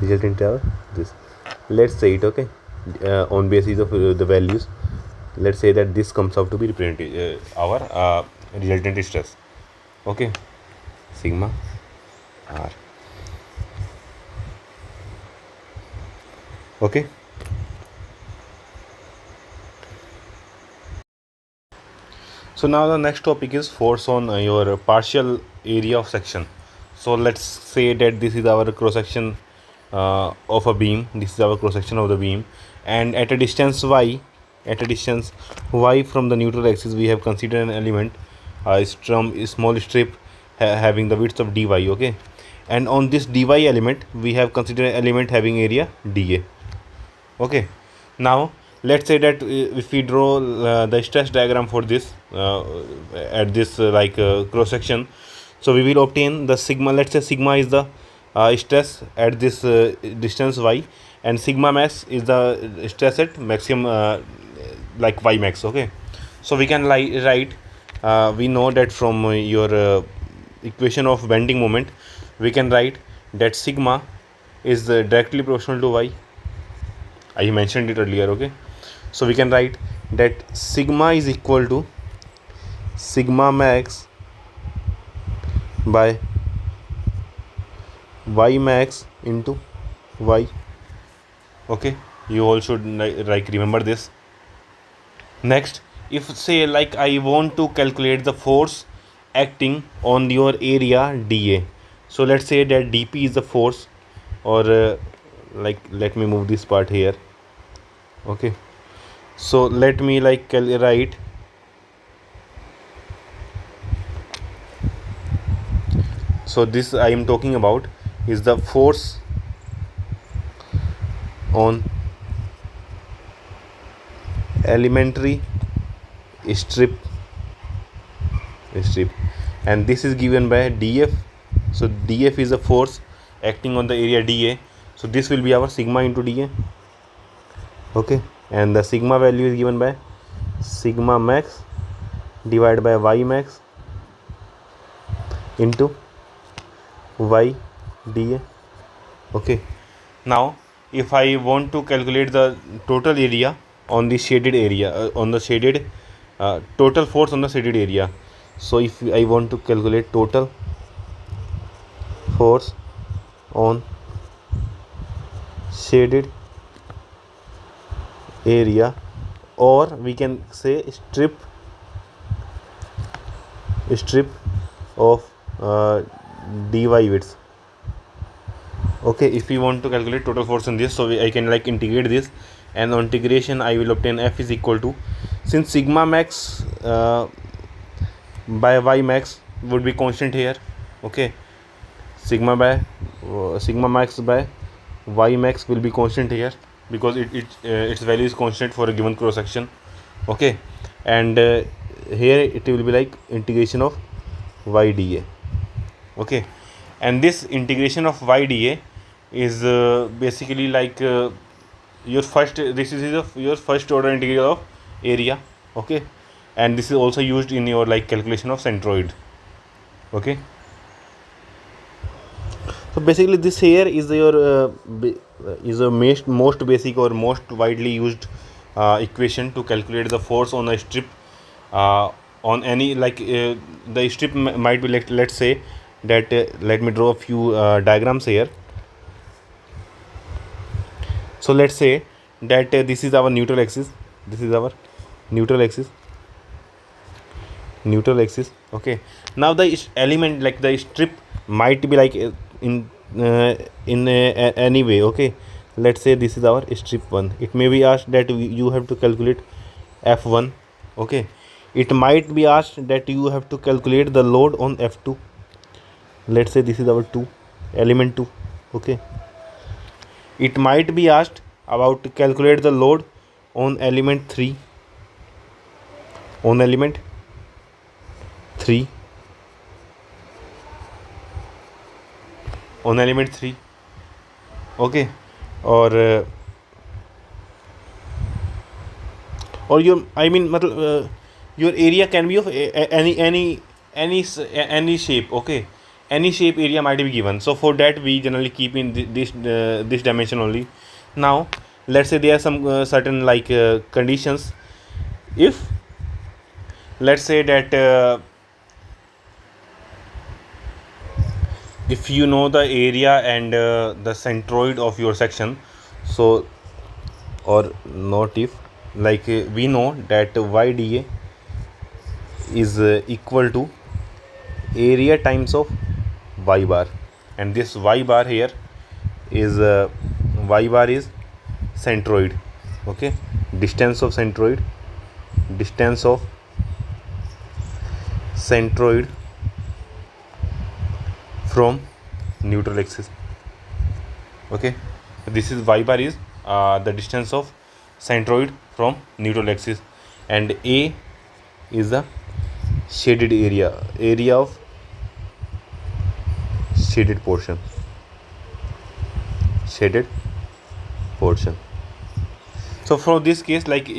Resultant are this. Let's say it. Okay, on basis of the values, let's say that this comes out to be represented our resultant stress. Okay, sigma R. Okay, so now the next topic is force on your partial area of section. So let's say that this is our cross section of a beam. This is our cross section of the beam, and at a distance y, from the neutral axis, we have considered an element, a small strip having the width of dy. Okay, and on this dy element we have considered an element having area dA. Okay, now let's say that if we draw the stress diagram for this at this cross section, so we will obtain the sigma. Let's say sigma is the stress at this distance y, and sigma max is the stress at maximum like y max. Okay, so we can write we know that from your equation of bending moment, we can write that sigma is directly proportional to y. I mentioned it earlier. Okay, so we can write that sigma is equal to sigma max by y max into y. Okay, you all should like remember this. Next, if say like I want to calculate the force acting on your area dA, so let's say that dP is the force, or like let me move this part here. Okay, so let me like write, so this I am talking about is the force on elementary strip, and this is given by dF. So dF is a force acting on the area dA, so this will be our sigma into dA. Okay, and the sigma value is given by sigma max divided by y max into y dA. Okay, now if I want to calculate the total area on the shaded area, on the shaded total force on the shaded area, so if I want to calculate total force on shaded area, or we can say strip of dy width. Okay, if we want to calculate total force on this, so I can like integrate this, and on integration I will obtain F is equal to, since sigma max by y max would be constant here. Okay, sigma max by y max will be constant here, because its value is constant for a given cross section. Okay, and here it will be like integration of y dA. Okay, and this integration of y dA is basically like your first order integral of area. Okay, and this is also used in your like calculation of centroid. Okay, so basically this here is your is a most basic or most widely used equation to calculate the force on a strip on any like the strip might be like, let's say that let me draw a few diagrams here. So let's say that this is our neutral axis, okay. Now the element like the strip might be like in any way. Okay, let's say this is our strip 1. It may be asked that you have to calculate F1. Okay, it might be asked that you have to calculate the load on F2. Let's say this is our element 2. Okay, it might be asked about to calculate the load on element 3, okay, or your I mean your area can be of any shape. Okay, any shape area might be given, so for that we generally keep in this dimension only. Now let's say there are some certain like conditions. If let's say that if you know the area and the centroid of your section, so or not, if like we know that y dA is equal to area times of y bar, and this y bar here is centroid. Okay, distance of centroid from neutral axis. Okay, this is y bar is the distance of centroid from neutral axis, and A is the shaded area of shaded portion. So for this case, like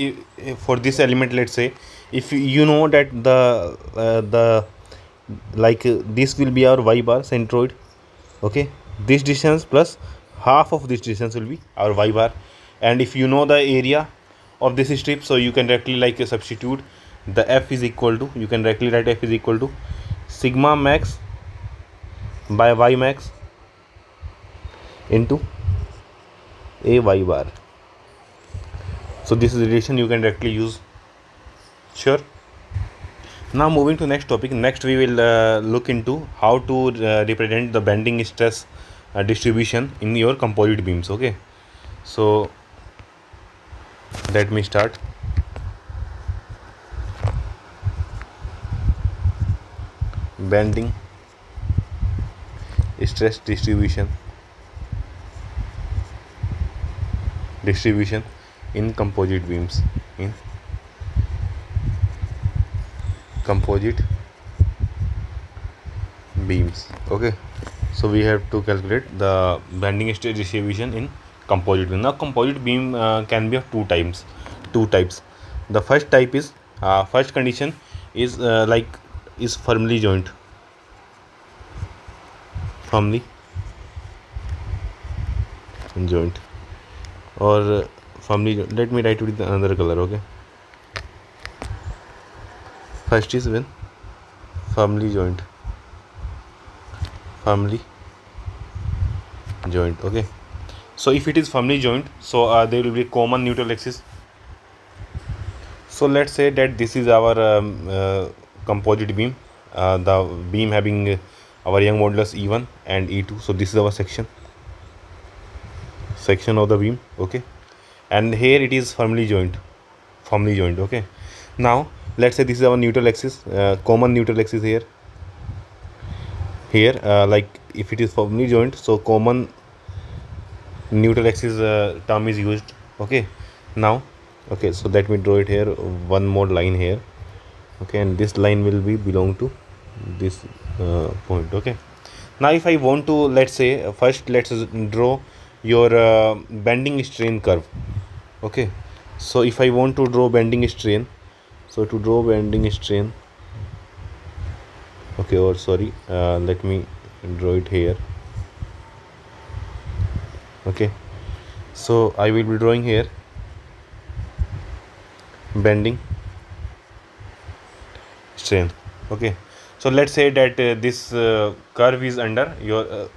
for this element, let's say if you know that the like this will be our y bar centroid. Okay, this distance plus half of this distance will be our y bar, and if you know the area of this strip, so you can directly like substitute the F is equal to, you can directly write F is equal to sigma max by y max into a y bar. So this is relation you can directly use. Sure. Now moving to next topic. Next we will look into how to represent the bending stress distribution in your composite beams. Okay, so let me start. Bending stress distribution in composite beams. In composite beams. Okay, so we have to calculate the bending stress distribution in composite beam. Now composite beam can be of two types. The first type is first condition is is firmly joint. Or firmly joint. Let me write it with another color. Okay, first is when firmly joint. Okay, so if it is firmly joint, so there will be common neutral axis. So let's say that this is our composite beam, the beam having our Young modulus E1 and E2. So this is our section of the beam. Okay, and here it is firmly joint. Okay, now let's say this is our neutral axis, common neutral axis here. Like if it is firmly joint, so common neutral axis term is used. Okay, now okay, so let me draw it here, one more line here. Okay, and this line will be belong to this point. Okay, now if I want to, let's say first let's draw your bending strain curve. Okay, so if I want to draw bending strain, so to draw bending strain, okay, or sorry, let me draw it here. Okay, so I will be drawing here bending strain. Okay, so let's say that this curve is under your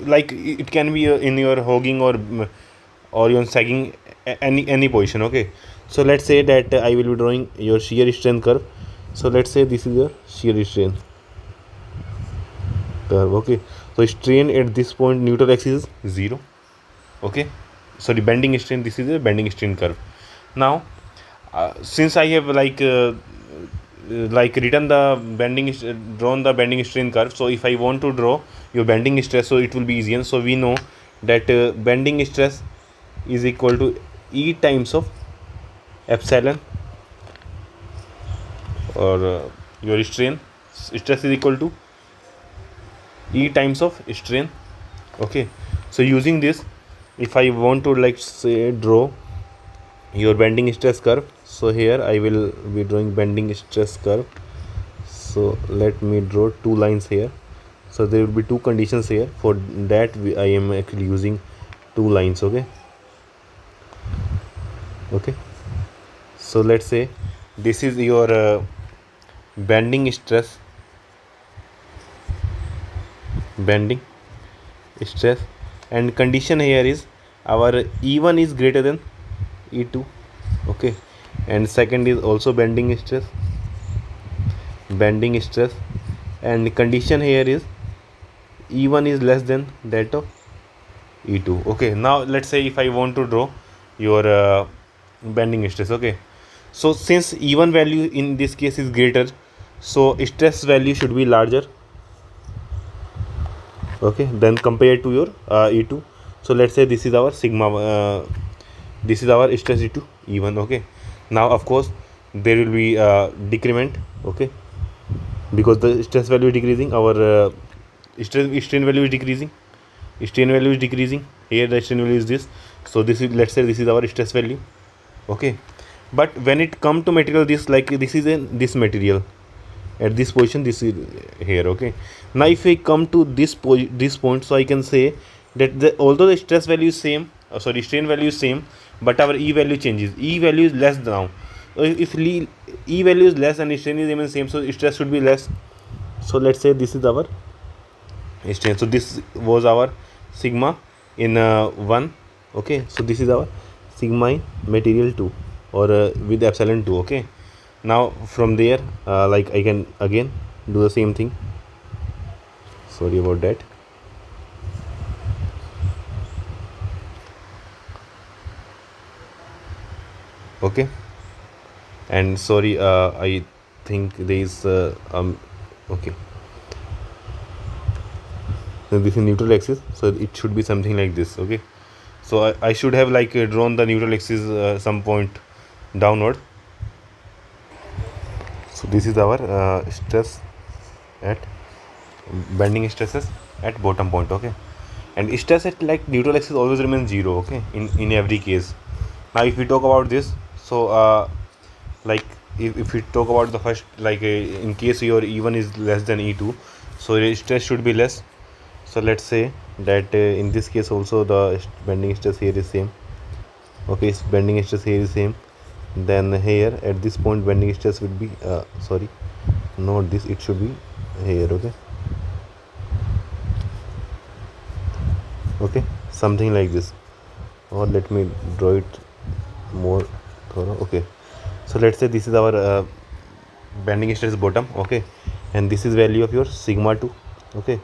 like it can be in your hogging or your sagging, any position. Okay, so let's say that I will be drawing your shear strain curve. So let's say this is your shear strain curve. Okay, so strain at this point neutral axis is 0. Okay, sorry, bending strain, this is a bending strain curve. Now since I have written the drawn the bending strain curve, so if I want to draw your bending stress, so it will be easier. So we know that bending stress is equal to E times of epsilon, or your stress is equal to E times of strain. Okay, so using this, if I want to like say draw your bending stress curve, so here I will be drawing bending stress curve. So let me draw two lines here. So there will be two conditions here. For that I am actually using two lines. Okay, so let's say this is your bending stress, and condition here is our E1 is greater than E2. Okay, and second is also bending stress, and condition here is E1 is less than that of E2. Okay, now let's say if I want to draw your bending stress. Okay, so since E1 value in this case is greater, so stress value should be larger, okay, then compared to your E2. So let's say this is our sigma, this is our stress E2 E1. Okay, now of course there will be decrement. Okay, because the stress value is decreasing, our strain value is decreasing. Here the strain value is this, so this is, let's say this is our stress value. Okay, but when it come to material, this like this is in this material at this position, this is here. Okay, now if I come to this point, so I can say that although the stress value is same, strain value is same, but our E value changes. E value is less now. If E value is less and strain is even same, so stress should be less. So let's say this is our strain. So this was our sigma in 1. Okay, so this is our sigma in material 2, or with epsilon 2. Okay, Now from there, like I can again do the same thing. Sorry about that. Okay, and sorry, I think there is okay, so this is neutral axis, so it should be something like this. Okay, so I should have like drawn the neutral axis some point downward. So this is our stress at bending stresses at bottom point. Okay, and stress at like neutral axis always remains 0. Okay, in every case. Now if we talk about this, so like if we talk about the first, like in case your E1 is less than E2, so your stress should be less. So let's say that in this case also the bending stress here is same. Okay, bending stress here is same. Then here at this point bending stress would be sorry, not this, it should be here. Okay, okay, something like this, or let me draw it more thorough. Okay, so let's say this is our bending stress bottom. Okay, and this is value of your sigma 2. Okay,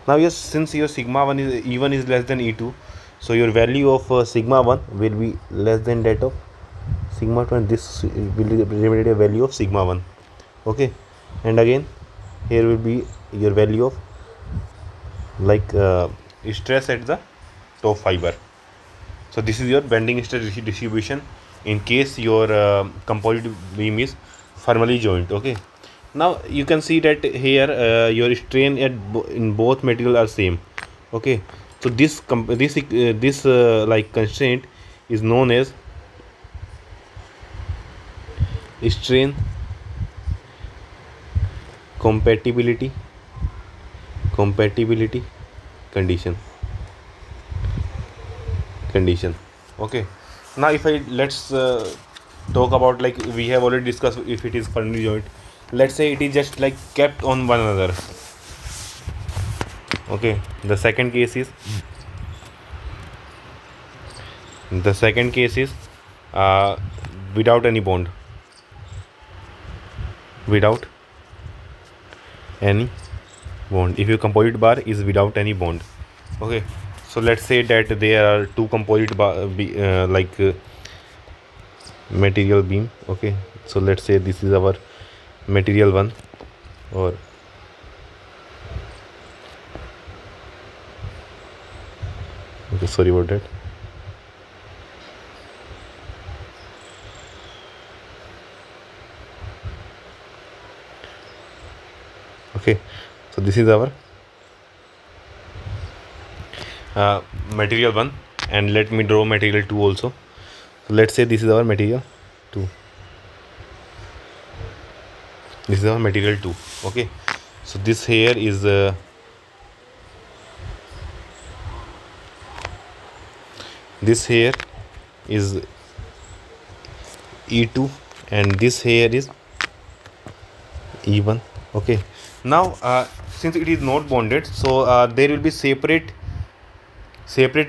now yes, since your sigma 1 is E1 is less than E2, so your value of sigma 1 will be less than that of sigma 2, and this will represent a value of sigma 1. Okay, and again here will be your value of like stress at the top fiber. So this is your bending stress distribution in case your composite beam is firmly joined. Okay, now you can see that here your strain at in both material are same. Okay, so this like constraint is known as strain compatibility condition. Okay, now if I let's talk about, like we have already discussed, if it is firmly joined, let's say it is just like kept on one another. Okay, the second case is without any bond, if your composite bar is without any bond. Okay, so let's say that there are two composite material beam. Okay, so let's say this is our material 1, or okay, sorry about that. Okay, so this is our material 1, and let me draw material 2 also. So let's say this is our material 2, this is our material 2. Okay, so this here is this here is E2, and this here is E1. Okay, now since it is not bonded, so there will be separate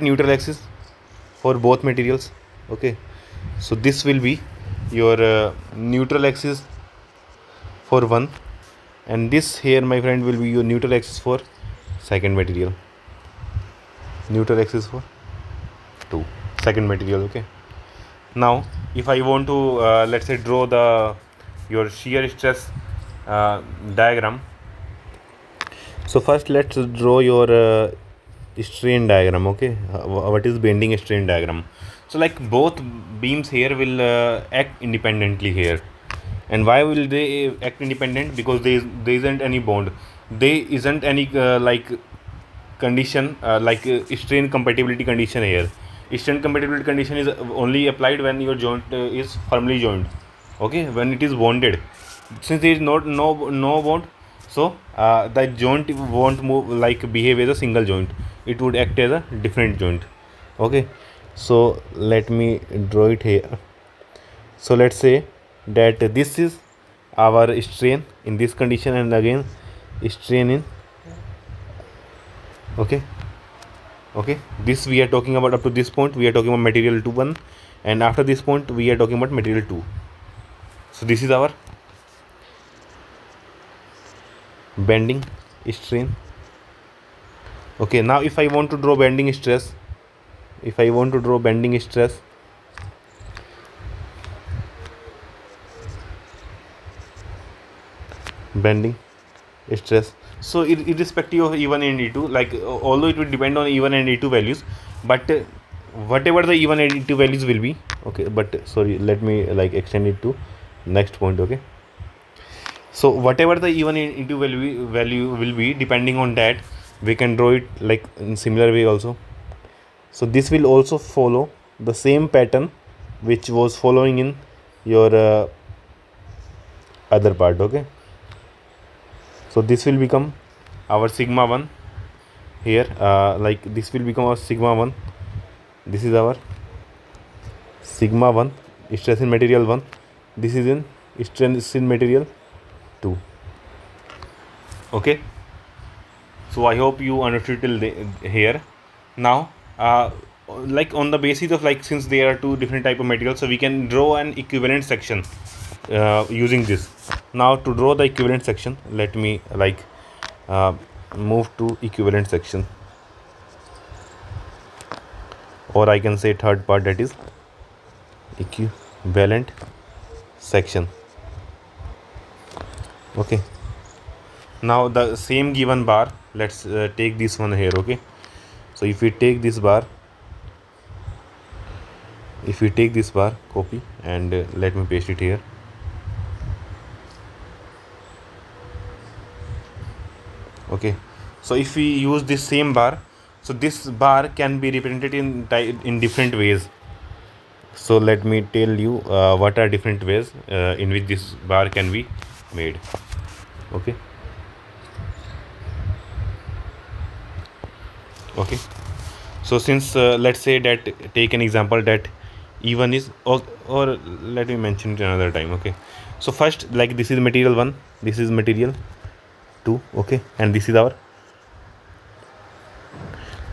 neutral axis for both materials. Okay, so this will be your neutral axis for 1, and this here, my friend, will be your neutral axis for second material, neutral axis for 2, second material. Okay, now if I want to let's say draw your shear stress diagram. So first let's draw your strain diagram. Okay, what is bending strain diagram? So like both beams here will act independently here. And why will they act independent? Because there isn't any bond, there isn't any like condition strain compatibility condition here. Strain compatibility condition is only applied when your joint is firmly joined. Okay, when it is bonded, since there is no bond, so the joint won't move, like behave as a single joint, it would act as a different joint. Okay, so let me draw it here. So let's say that this is our strain in this condition, and again strain in okay, this we are talking about. Up to this point we are talking about material 2 1, and after this point we are talking about material 2. So this is our bending strain. Okay, now if I want to draw bending stress, bending stress, so irrespective of E1 and E2, like although it will depend on E1 and E2 values, but whatever the E1 and E2 values will be, okay, but sorry, let me like extend it to next point. Okay, so whatever the E1 and E2 value will be, depending on that we can draw it like in similar way also. So this will also follow the same pattern which was following in your other part. Okay, so this will become our sigma 1 here, like this will become our sigma 1, this is our sigma 1 stress in material 1, this is in stress in material 2. Okay, so I hope you understood till here. Now like on the basis of, like, since there are two different type of materials, so we can draw an equivalent section using this. Now to draw the equivalent section, let me like move to equivalent section, or I can say third part, that is equivalent section. Okay, now the same given bar, let's take this one here. Okay, so if we take this bar, copy, and let me paste it here. Okay, so if we use this same bar, so this bar can be represented in different ways. So let me tell you what are different ways in which this bar can be made. Okay, so since let's say that, take an example that E1 is, or let me mention it another time. Okay, so first, like, this is material 1, this is material 2. Okay, and this is our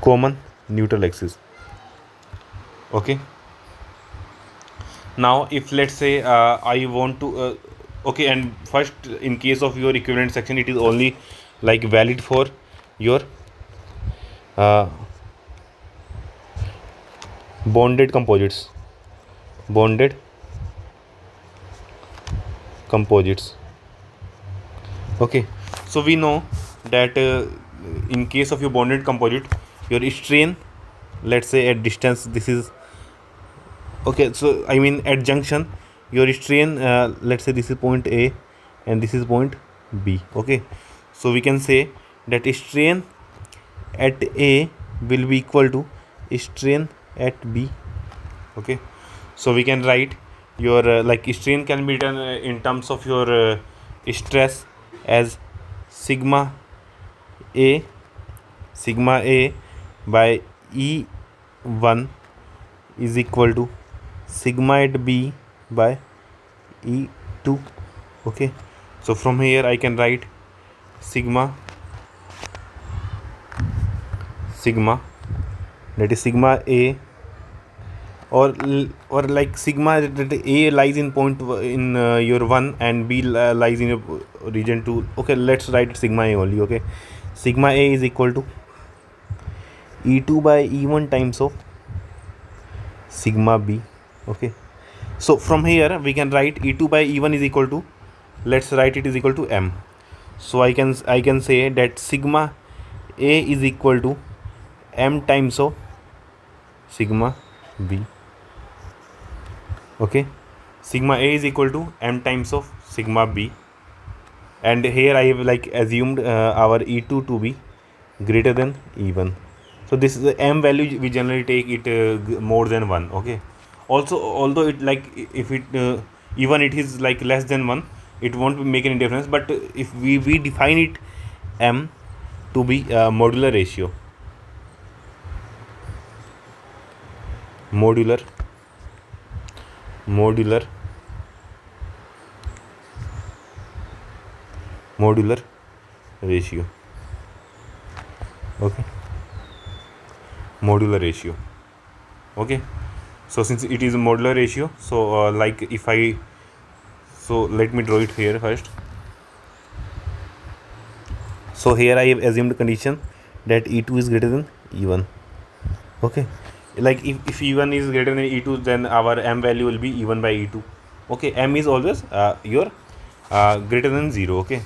common neutral axis. Okay, now if let's say I want to okay, and first, in case of your equivalent section, it is only like valid for your bonded composites. Okay, so we know that in case of your bonded composite, your strain, let's say at distance, this is okay, so I mean at junction, your strain, let's say this is point A and this is point B. Okay, so we can say that strain at A will be equal to strain at B. Okay, so we can write your like strain can be written in terms of your stress as sigma A by E1 is equal to sigma at B by E2. Okay, so from here I can write sigma, that is sigma A, or like sigma that A lies in point in your 1 and B lies in your region 2. Okay, let's write sigma A only. Okay, sigma A is equal to E2 by E1 times of sigma B. Okay, so from here we can write E2 by E1 is equal to, let's write it is equal to M. So I can say that sigma A is equal to M times of sigma B. Okay, sigma A is equal to M times of sigma B, and here I have like assumed our E2 to be greater than E1. So this is the M value, we generally take it more than 1. Okay, also although it like if it even it is like less than 1, it won't make any difference, but if we define it M to be modular ratio, modular ratio. Okay, modular ratio. Okay, so since it is a modular ratio, so like if so let me draw it here first. So here I have assumed condition that E2 is greater than E1. Okay, like if E1 is greater than E2, then our M value will be E1 by E2. Okay, M is always your greater than 0. Okay,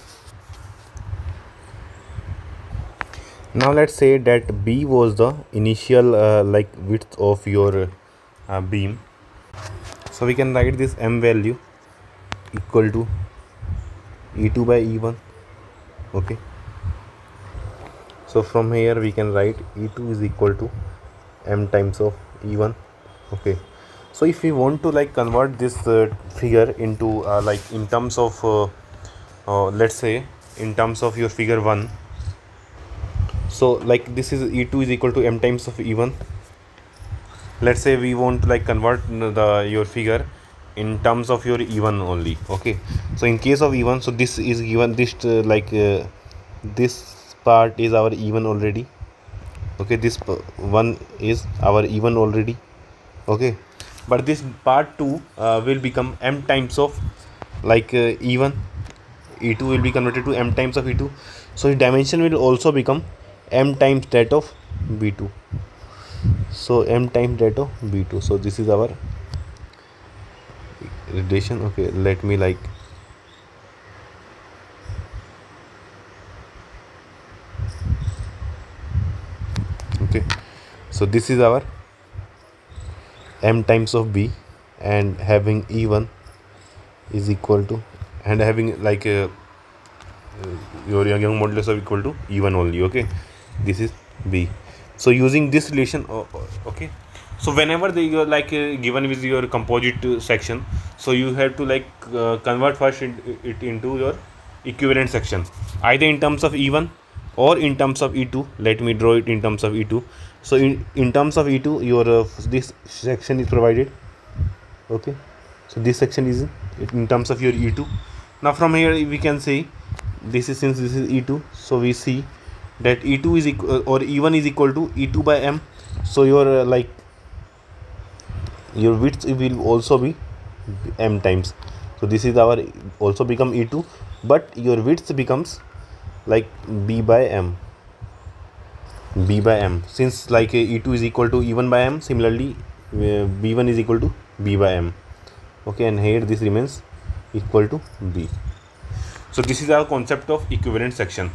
now let's say that B was the initial like width of your beam. So we can write this M value equal to E2 by E1. Okay, so from here we can write E2 is equal to M times of E1. Okay, so if we want to like convert this figure into like in terms of let's say in terms of your figure 1, so like this is E2 is equal to M times of E1. Let's say we want to like convert your figure in terms of your E1 only. Okay, so in case of E1, so this is given, this this part is our E1 already. Okay, this one is our E1 already. Okay, but this part 2 will become M times of like E1. E2 will be converted to M times of E2, so its dimension will also become M times that of B2. So M times that of B2. So this is our relation. Okay, let me like okay, so this is our M times of B, and having E1 is equal to, and having like your young modulus of equal to E1 only. Okay, this is B. So using this relation, okay, so whenever you're like given with your composite section, so you have to like convert first it into your equivalent section, either in terms of E1 or in terms of E2. Let me draw it in terms of E2. So in terms of E2, your this section is provided. Okay, so this section is in terms of your E2. Now from here we can say this is, since this is E2, so we see that E2 is equal, or E1 is equal to E2 by M. So your like your width will also be M times. So this is our also become E2, but your width becomes like B by M. B by M, since like E2 is equal to E1 by M, similarly B1 is equal to B by M. Okay, and here this remains equal to B. So this is our concept of equivalent section.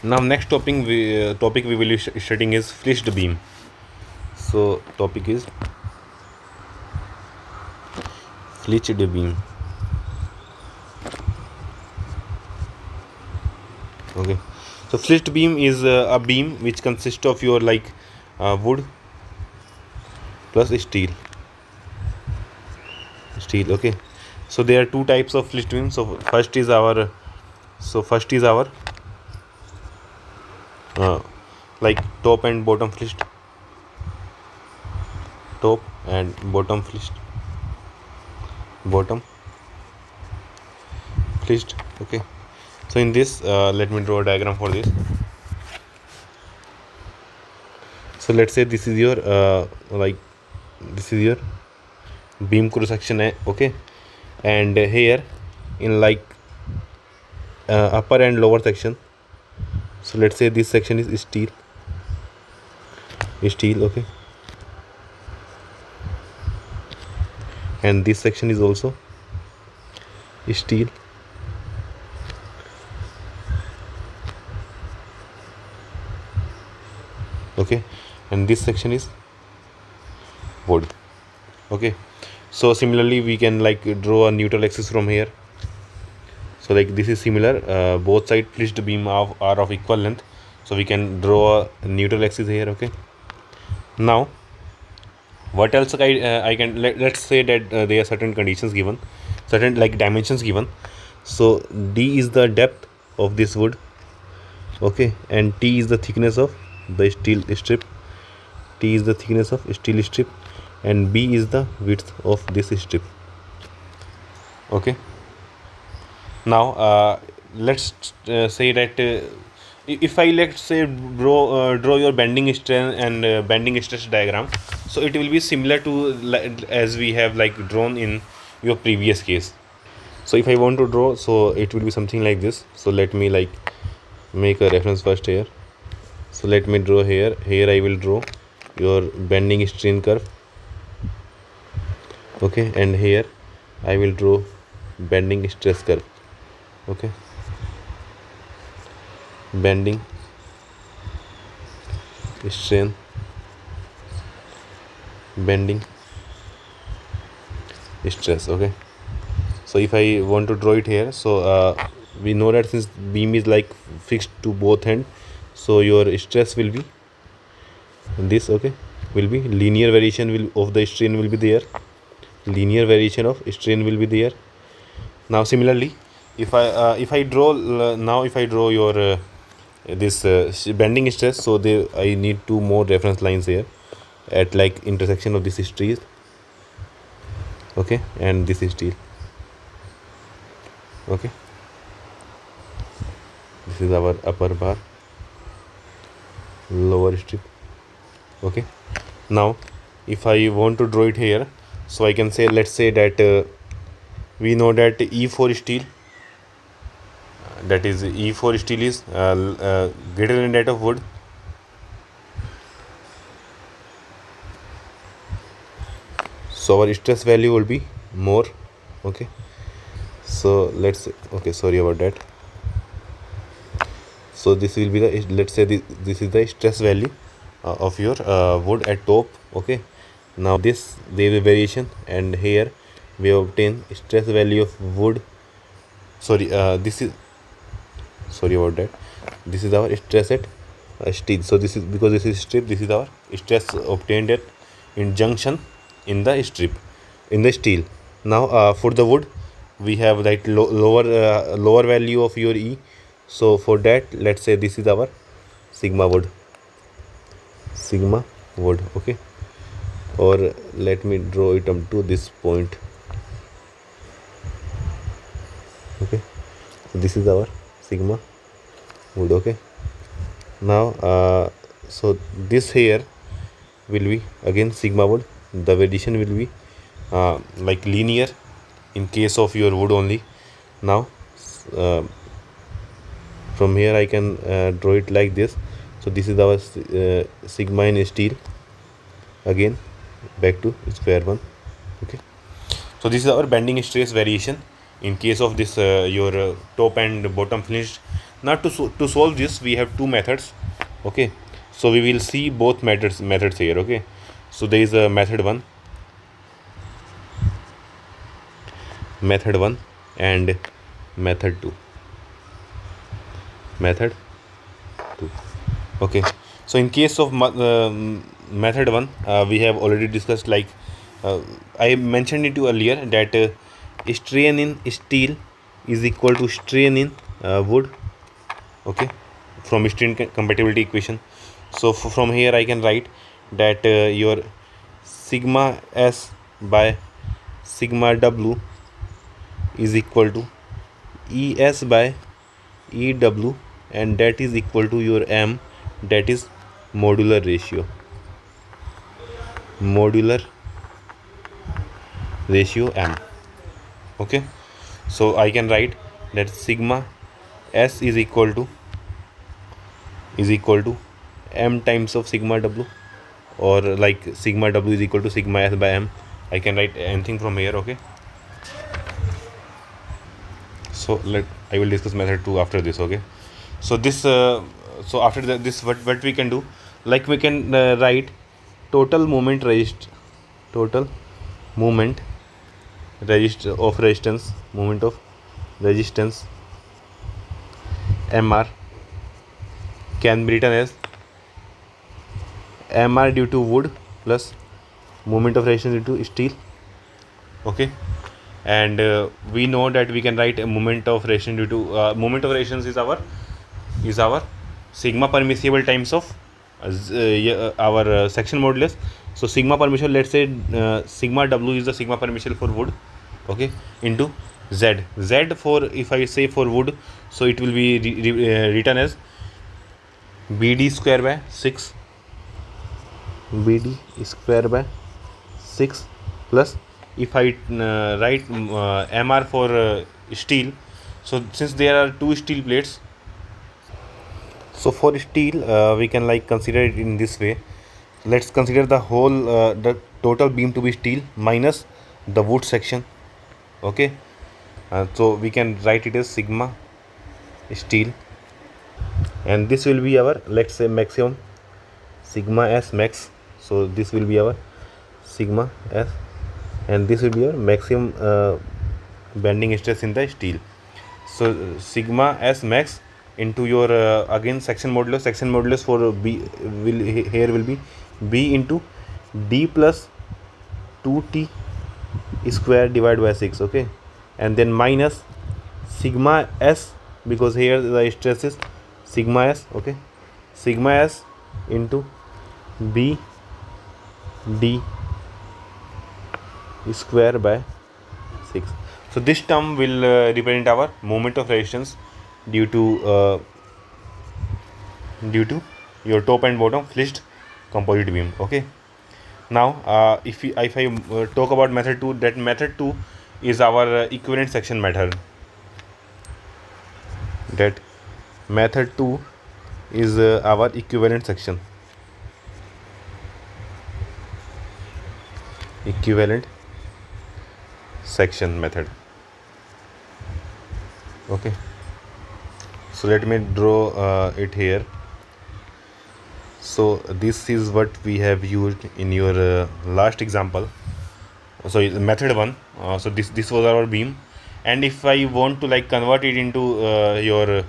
Now next topic we will be studying is flitched beam. So topic is flitched beam. Okay, so flitched beam is a beam which consists of your like wood plus steel. Okay, so there are two types of flitched beam. So first is our like top and bottom flitched, top and bottom flitched, bottom flitched. Okay, so in this let me draw a diagram for this. So let's say this is your like this is your beam cross section. Okay, and here in like upper and lower section, so let's say this section is steel. Okay, and this section is also steel. Okay, and this section is wood. Okay, so similarly we can like draw a neutral axis from here. So like this is similar, both side flitched beam are of equal length, so we can draw a neutral axis here. Okay, now what else I can let's say that there are certain conditions given, certain like dimensions given. So D is the depth of this wood. Okay, and T is the thickness of the steel strip. T is the thickness of steel strip, and B is the width of this strip. Okay, now let's say that if I let's say draw your bending stress and bending stress diagram, so it will be similar to as we have like drawn in your previous case. So if I want to draw, so it will be something like this. So let me like make a reference first here. So let me draw here. Here I will draw your bending strain curve. Okay, and here I will draw bending stress curve. Okay, bending strain, bending stress. Okay, so if I want to draw it here, so we know that since beam is like fixed to both end, so your stress will be this. Okay, will be linear variation of the strain will be there. Linear variation of strain will be there. Now similarly, if I draw now if I draw your this bending stress, so there I need two more reference lines here at like intersection of this steel. Okay, and this is steel. Okay, this is our upper bar, lower strip. Okay, now if I want to draw it here, so I can say, let's say that we know that E4 steel, that is E4 steel is greater than that of wood. So our stress value will be more. Okay, so let's say, okay, sorry about that. So this will be the, let's say this is the stress value of your wood at top. Okay, now this there is a variation, and here we obtain stress value of wood. Sorry, this is, sorry about that, this is our stress at steel. So this is because this is strip, this is our stress obtained at in junction in the strip in the steel. Now for the wood we have that lower value of your E. So for that, let's say this is our sigma wood. Okay, or let me draw it up to this point. Okay, so this is our sigma wood. Okay, now so this here will be again sigma wood. The variation will be like linear in case of your wood only. Now from here I can draw it like this. So this is our sigma in steel. Again back to square one. Okay, so this is our bending stress variation in case of this your top and bottom finished. Now to solve this we have two methods. Okay, so we will see both methods here. Okay, so there is a method 1 and method 2. Okay, so in case of method 1, we have already discussed, like I mentioned it earlier, that strain in steel is equal to strain in wood. Okay, from strain compatibility equation. So from here I can write that your sigma S by sigma W is equal to ES by EW, and that is equal to your M, that is modular ratio M. Okay, so I can write that sigma S is equal to M times of sigma W, or like sigma W is equal to sigma S by M. I can write anything from here. Okay, so I will discuss method 2 after this. Okay, so this so after this what we can do, like we can write total moment of resistance MR can be written as MR due to wood plus moment of resistance due to steel. Okay, and we know that we can write a moment of resistance due to moment of resistance is our sigma permissible times of our section modulus. So sigma permissible, let's say sigma W is the sigma permissible for wood. Okay, into Z for, if I say for wood, so it will be written as BD square by 6 plus, if I write MR for steel. So since there are two steel plates, so for steel we can like consider it in this way. Let's consider the whole the total beam to be steel minus the wood section. Okay, so we can write it as sigma steel, and this will be our, let's say, maximum, sigma s max. So this will be our sigma s, and this will be our maximum bending stress in the steel. So sigma s max into your again section modulus. Section modulus for b will here will be b into d plus 2t square divided by 6. Okay, and then minus sigma s, because here the stress is sigma s. Okay, sigma s into b d square by 6. So this term will represent our moment of resistance due to your top and bottom flitched composite beam. Okay, now if I talk about method 2, that method 2 is our equivalent section method. That method 2 is our equivalent section method. Okay, so let me draw it here. So this is what we have used in your last example. So method 1. So this was our beam, and if I want to like convert it into your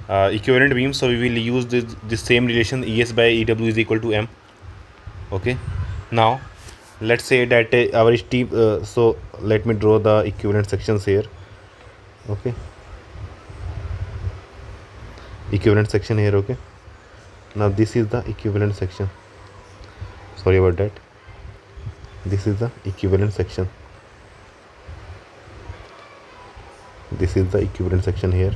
equivalent beam, so we will use this same relation, ES by EW is equal to M. Okay, now let's say that our steep so let me draw the equivalent sections here. Okay, equivalent section here. Okay, now this is the equivalent section, sorry about that. This is the equivalent section, this is the equivalent section here.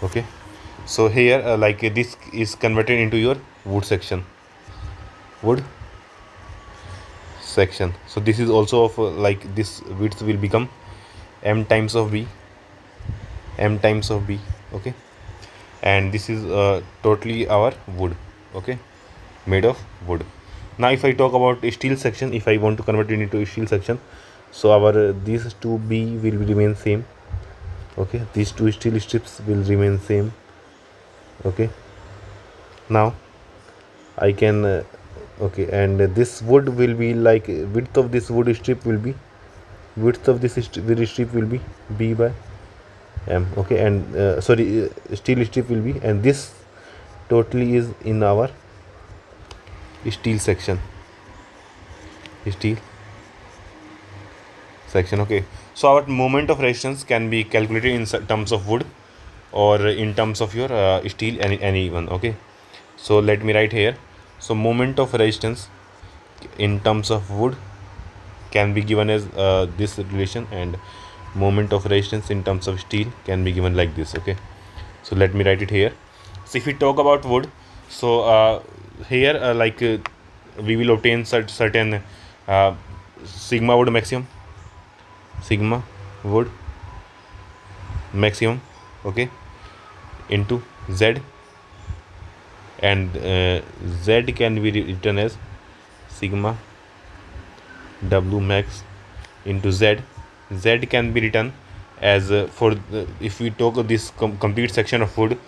Okay, so here like this is converted into your wood section. So this is also of like this width will become m times of b. Okay, and this is totally our wood. Okay, made of wood. Now if I talk about a steel section, if I want to convert it into a steel section, so our these two b will remain same. Okay, these two steel strips will remain same. Okay, now I can okay, and this wood will be like width of this wood strip will be b by m. Okay, and steel strip will be, and this totally is in our steel section. Okay, so our moment of resistance can be calculated in terms of wood or in terms of your steel, any one. Okay, so let me write here. So moment of resistance in terms of wood can be given as this relation, and moment of resistance in terms of steel can be given like this. Okay, so let me write it here. So if we talk about wood, so here we will obtain certain sigma wood maximum, okay, into z, and z can be written as sigma w max into z. Z can be written as for if we talk of this complete section of wood,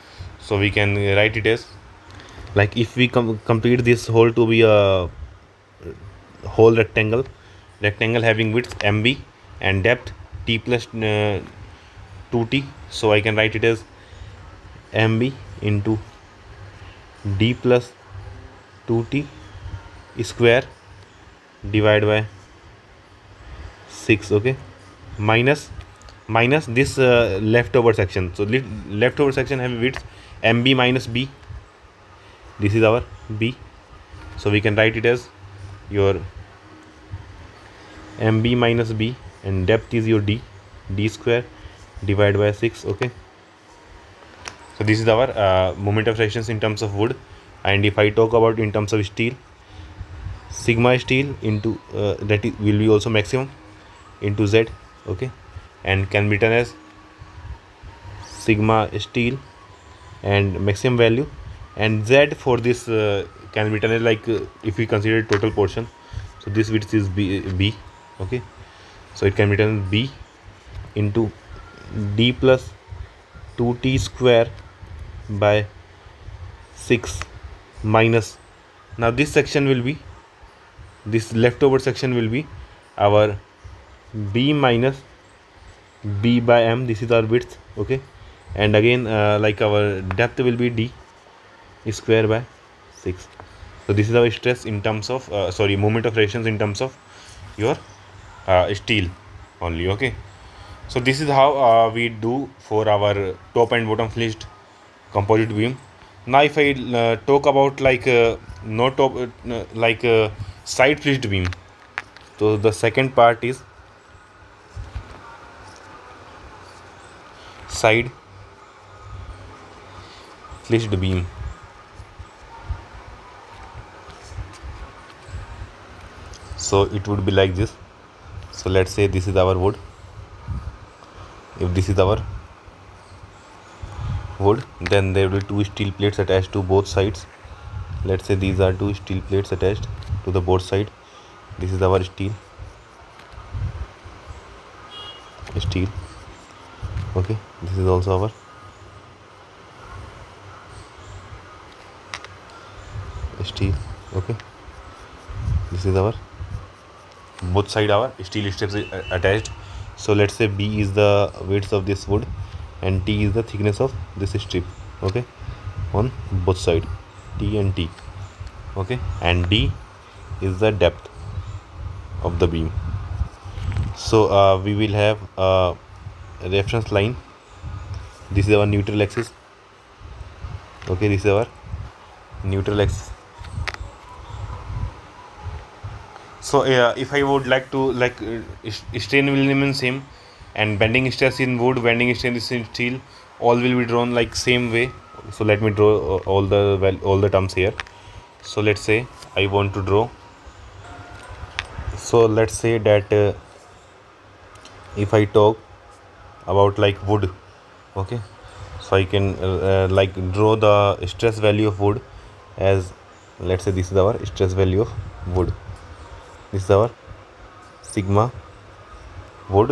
so we can write it as, like, if we complete this whole to be a whole rectangle having width mb and depth t plus 2t, so I can write it as mb into d plus 2t square divided by 6. Okay, minus this leftover section. So leftover section have width mb minus b. This is our b, so we can write it as your mb minus b, and depth is your d square divided by 6. Okay, so this is our moment of resistance in terms of wood. And if I talk about in terms of steel, sigma steel into will be also maximum into Z, okay, and can be written as sigma steel and maximum value, and Z for this can be written as like if we consider total portion, so this width is B, okay, so it can be written B into D plus 2t square by 6 minus, now this section will be, this leftover section will be our B minus B by M, this is our width, okay, and again like our depth will be D square by 6. So this is our stress in terms of moment of resistance in terms of your steel only, okay. So this is how we do for our top and bottom flitched composite beam. Now if I talk about like no top side flitched beam, so the second part is side flitched beam. So it would be like this. So let's say this is our wood. If this is our wood, then there will be two steel plates attached to both sides. Let's say these are two steel plates attached to the both side. This is our steel, okay, this is also our steel, okay, this is our both side our steel strips attached. So let's say B is the width of this wood and T is the thickness of this strip, okay, on both side, T and T, okay, and D is the depth of the beam. So we will have a reference line. This is our neutral axis, okay, this is our neutral axis. So if I would like to strain will remain same, and bending stress in wood, bending stress in steel, all will be drawn like same way. So let me draw all the terms here. So let's say I want to draw. So let's say that if I talk about like wood, okay, so I can like draw the stress value of wood as, let's say this is our stress value of wood. This is our sigma wood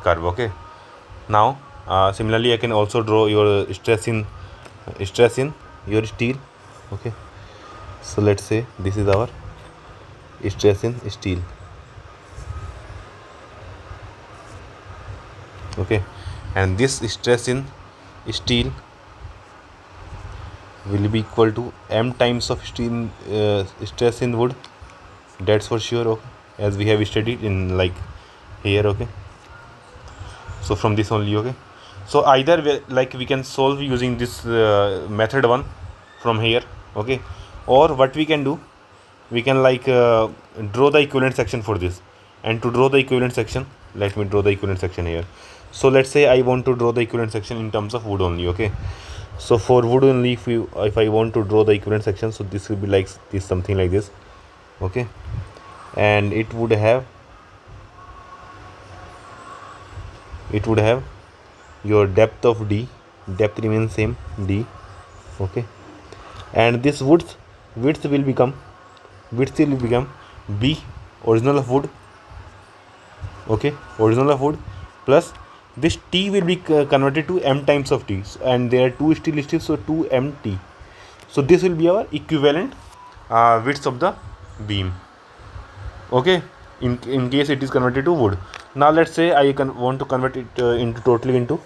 curve, okay. Now similarly I can also draw your stress in your steel, okay. So let's say this is our stress in steel, okay, and this stress in steel will be equal to M times of steel stress in wood. That's for sure, okay, as we have studied in like here, okay. So from this only, okay. So either way, like we can solve using this method one from here, okay, or what we can do, we can like draw the equivalent section for this. And to draw the equivalent section, let me draw the equivalent section here. So let's say I want to draw the equivalent section in terms of wood only, okay. So for wood only, if I want to draw the equivalent section, so this will be like this, something like this, okay, and it would have your depth of D, depth remains same, D, okay, and this width will become B original of wood, okay, original of wood, plus this T will be converted to M times of T, and there are two steel strips, so 2MT. So this will be our equivalent width of the beam, okay, in case it is converted to wood. Now let's say I want to convert it totally into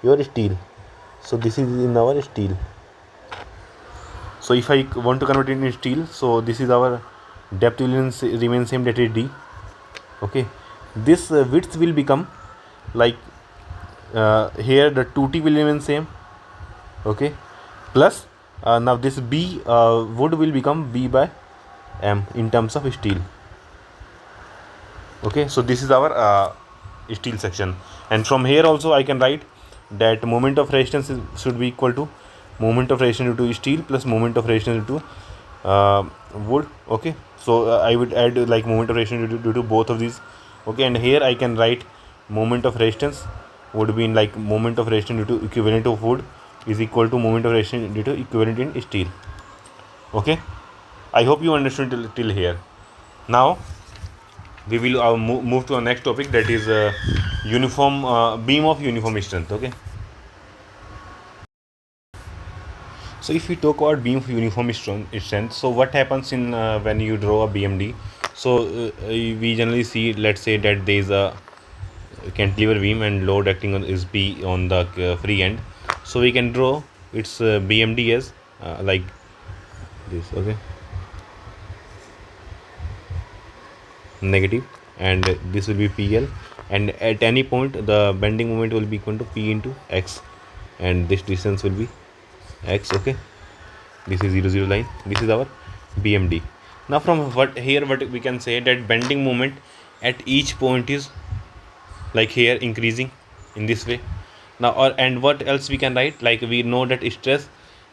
your steel. So this is in our steel. So if I want to convert it in steel, so this is our depth will remain same, that is D, okay. This width will become like here the 2T will remain same, okay, plus now this B wood will become B by M in terms of steel, okay. So this is our steel section, and from here also I can write that moment of resistance should be equal to moment of resistance due to steel plus moment of resistance due to wood, okay. So I would add like moment of resistance due to both of these, Okay, and here I can write moment of resistance would be in like moment of resistance due to equivalent of wood is equal to moment of resistance due to equivalent in steel. Okay, I hope you understood till here. Now we will move to our next topic, that is uniform beam of uniform strength. Okay, so if we talk about beam of uniform strength, so what happens in when you draw a BMD? So we generally see, let's say that there is a cantilever beam and load acting on is B on the free end, so we can draw its BMD as like this. Okay, negative, and this will be PL, and at any point the bending moment will be equal to P into X, and this distance will be X. Okay, this is 0 0 line, this is our BMD. Now from what we can say that bending moment at each point is like here increasing in this way. Now and what else we can write, like we know that stress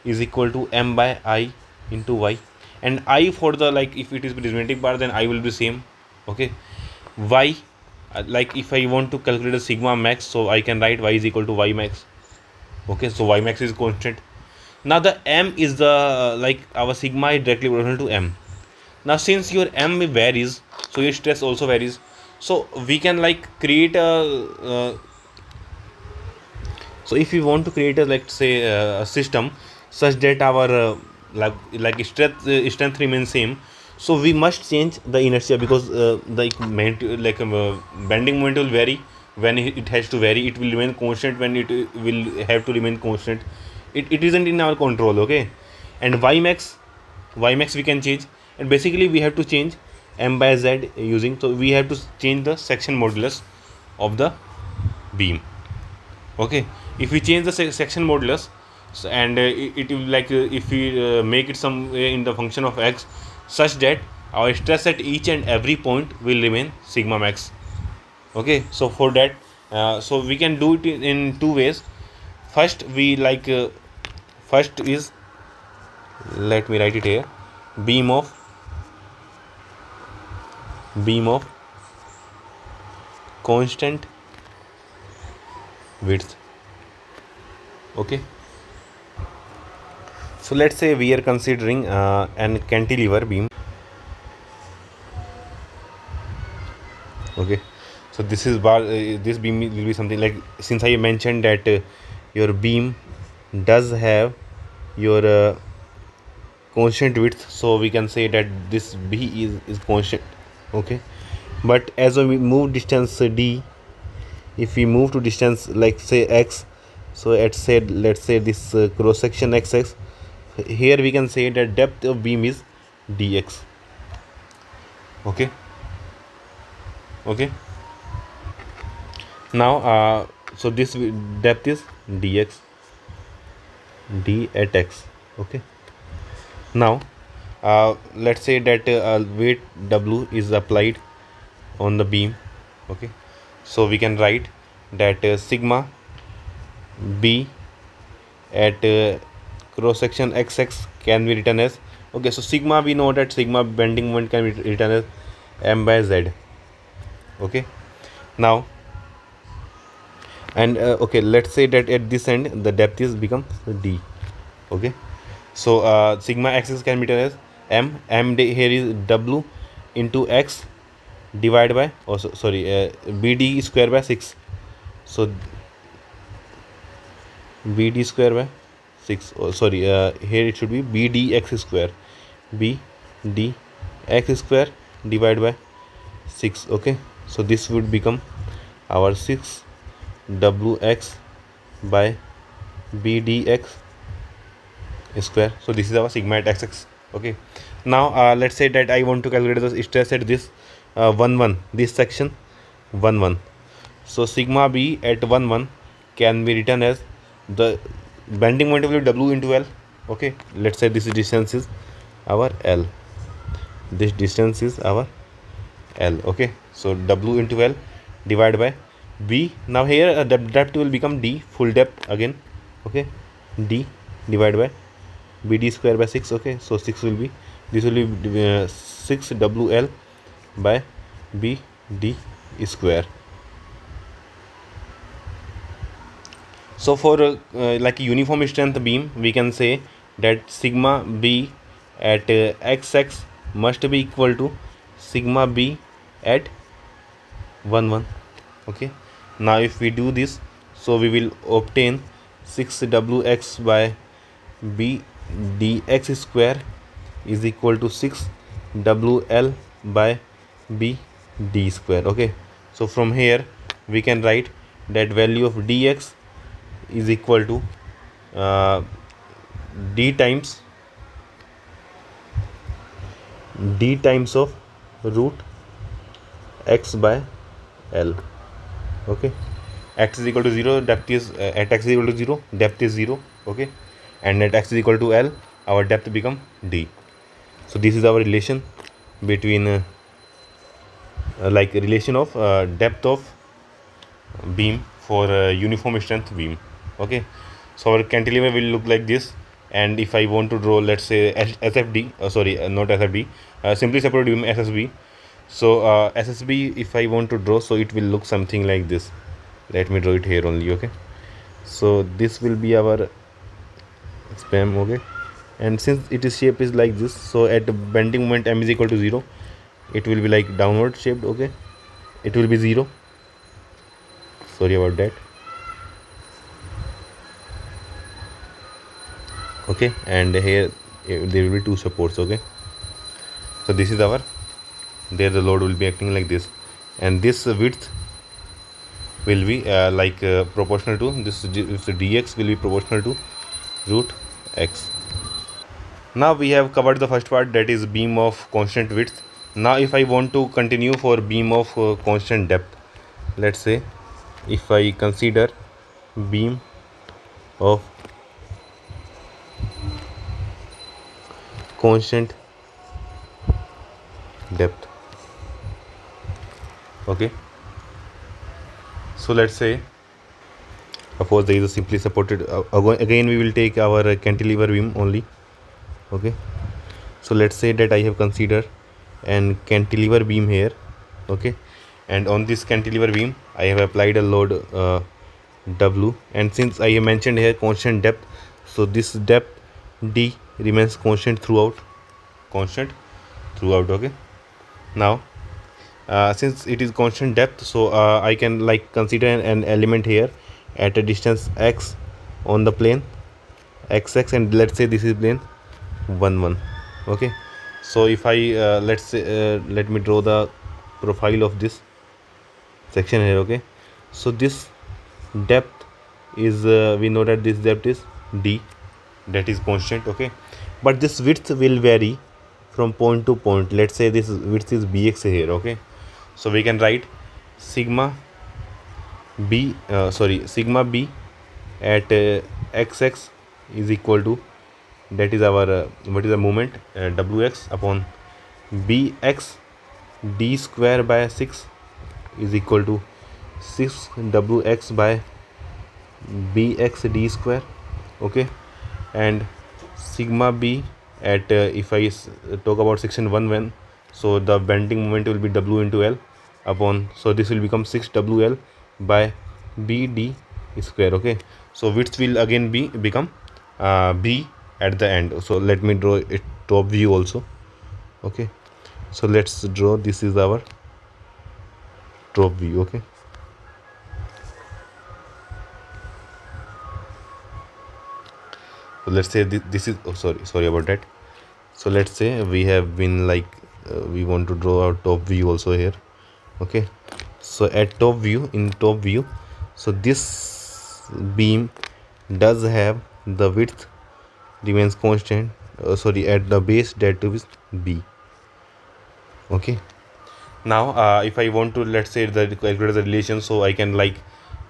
is equal to M by I into Y, and I for the, like if it is prismatic bar then I will be same. Okay, Y, like if I want to calculate the sigma max, so I can write Y is equal to Y max. Okay, so Y max is constant. Now the M is the like our sigma is directly proportional to M. Now since your M varies, so your stress also varies, so we can like create a so if we want to create a, let's say a system such that our like strength remains same, so we must change the inertia, because bending moment will vary when it has to vary, it will remain constant when it will have to remain constant. It isn't in our control. Okay, and y max we can change, and basically we have to change M by Z using, so we have to change the section modulus of the beam. Okay, if we change the section modulus, so, and it will like if we make it some in the function of X, such that our stress at each and every point will remain sigma max. Okay, so for that so we can do it in two ways. First we like first is, let me write it here, beam of constant width. Okay, so let's say we are considering an cantilever beam. Okay, so this is bar this beam will be something like, since I mentioned that your beam does have your constant width, so we can say that this B is constant. Okay, but as we move distance D, if we move to distance like say X, so let's say this cross section XX, here we can say that depth of beam is dx. Okay, now so this depth is dx, d at x. Okay, now let's say that weight W is applied on the beam. Okay, so we can write that sigma B at cross section XX can be written as, okay, so sigma, we know that sigma bending moment can be written as M by Z. Okay, now and okay, let's say that at this end the depth is becomes D. Okay, so sigma axis can be written as M here is W into X divided by BD square by 6. So BD square by 6, here it should be BDX square, BDX square divided by 6. Okay, so this would become our 6WX by BDX square. So this is our sigma at XX. Okay, now let's say that I want to calculate the stress at this 1 this section 1. So sigma B at 1 can be written as the bending moment will be W into L. Okay, let's say this distance is our L, this distance is our L. Okay, so W into L divided by B. Now here the depth will become D, full depth again. Okay, D divided by BD square by 6. Okay, so 6 will be, this will be 6WL by BD square. So for like a uniform strength beam, we can say that sigma b at xx must be equal to sigma b at 1 1. Okay, now if we do this, so we will obtain 6wx by b dx square is equal to 6wl by b d square. Okay, so from here we can write that value of dx is equal to uh, d times of root x by l. Okay, x is equal to 0, depth is at x is equal to 0, depth is 0. Okay, and at x is equal to l, our depth become d. So this is our relation between like relation of depth of beam for uniform strength beam. Okay, so our cantilever will look like this. And if I want to draw, let's say SFD, not SFD, simply supported beam SSB. So SSB, if I want to draw, so it will look something like this. Let me draw it here only. Okay, so this will be our span. Okay, and since it is shape is like this, so at the bending moment m is equal to 0, it will be like downward shaped. Okay, it will be 0. Sorry about that. Okay, and here there will be two supports. Okay, so this is our, there the load will be acting like this, and this width will be proportional to this, if the dx will be proportional to root x. Now we have covered the first part, that is beam of constant width. Now if I want to continue for beam of constant depth, let's say if I consider beam of constant depth. Okay, so let's say suppose there is a simply supported again we will take our cantilever beam only. Okay, so let's say that I have considered an cantilever beam here. Okay, and on this cantilever beam I have applied a load W, and since I have mentioned here constant depth, so this depth d remains constant throughout. Okay, now since it is constant depth, so I can like consider an element here at a distance x on the plane xx, and let's say this is plane 1 1. Okay, so if I let's say let me draw the profile of this section here. Okay, so this depth is we know that this depth is d, that is constant. Okay, but this width will vary from point to point. Let's say this width is bx here. Okay, so we can write sigma b at xx is equal to, that is our what is the moment wx upon bx d square by 6 is equal to 6wx by bx d square. Okay, and sigma b at if I talk about section 1 when, so the bending moment will be w into l upon, so this will become 6wl by bd square. Okay, so width will again become b at the end. So let me draw it top view also. Okay, so let's draw, this is our top view. Okay, so let's say this is sorry about that. So let's say we have been like we want to draw our top view also here. Okay, so at top view, so this beam does have the width remains constant at the base, that is b. Okay, now if I want to, let's say, calculate the relation, so I can like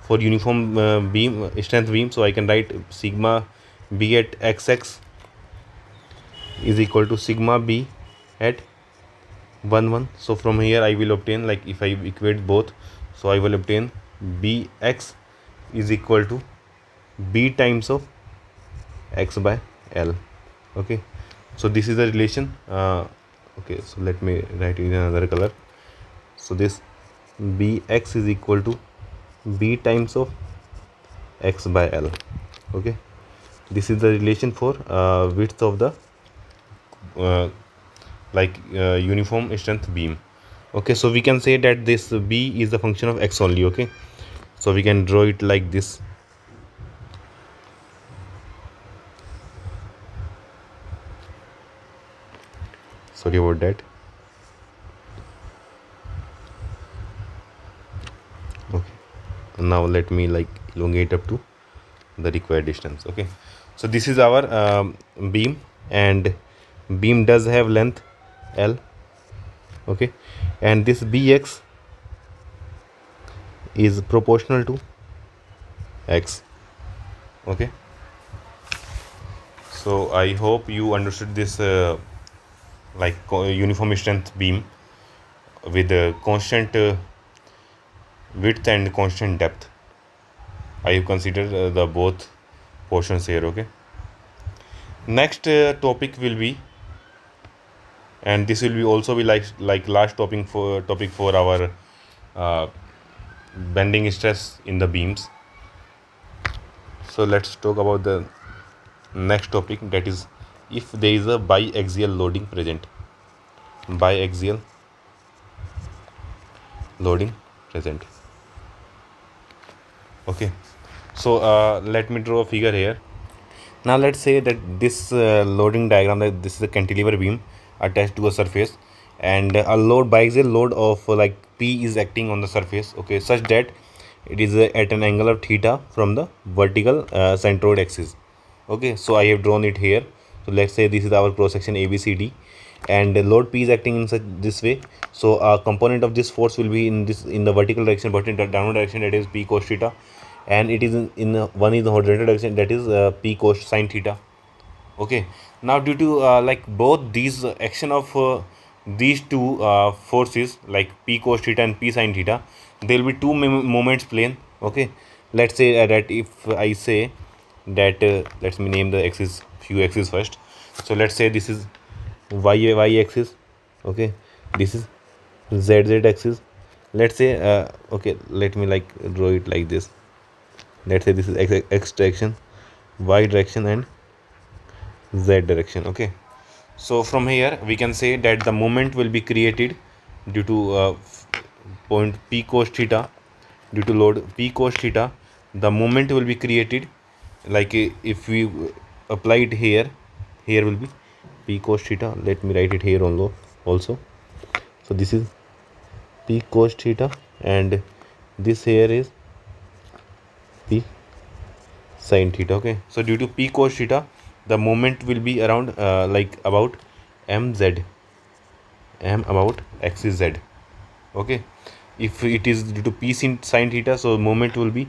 for uniform beam strength beam, so I can write sigma b at xx is equal to sigma b at 1 1. So from here I will obtain, like if I equate both, so I will obtain bx is equal to b times of x by l. Okay, so this is the relation. Okay, so let me write it in another color. So this Bx is equal to B times of x by L. Okay, this is the relation for width of the uniform strength beam. Okay, so we can say that this B is the function of x only. Okay, so we can draw it like this. Sorry about that. Okay, now let me like elongate up to the required distance. Okay, so this is our beam, and beam does have length L. Okay, and this Bx is proportional to x. Okay, so I hope you understood this uniform strength beam with constant width and constant depth. I have considered the both portions here. Okay, next topic will be, and this will be also be like last topic for our uh, bending stress in the beams. So let's talk about the next topic, that is if there is a biaxial loading present. Biaxial loading present. Okay, so let me draw a figure here. Now let's say that this loading diagram, that this is a cantilever beam attached to a surface, and a load, biaxial load of like P is acting on the surface. Okay, such that it is at an angle of theta from the vertical centroid axis. Okay, so I have drawn it here. So let's say this is our cross section ABCD, and the load P is acting in such this way. So a component of this force will be in the vertical direction, but in the downward direction, that is P cos theta, and it is one is the horizontal direction, that is P cos sin theta. Okay, now due to like both these action of these two forces, like P cos theta and P sin theta, there will be two moments plane. Okay, let's say that if I say that let me name the axis, few axes first. So let's say this is y axis. Okay, this is z axis. Let's say okay, let me like draw it like this. Let's say this is x direction, y direction, and z direction. Okay, so from here we can say that the moment will be created due to point P cos theta, due to load P cos theta. The moment will be created, like if we apply it here, here will be P cos theta. Let me write it here also. So this is P cos theta, and this here is P sin theta. Okay, so due to P cos theta, the moment will be around like about m about axis z. Okay, if it is due to P sin theta, so moment will be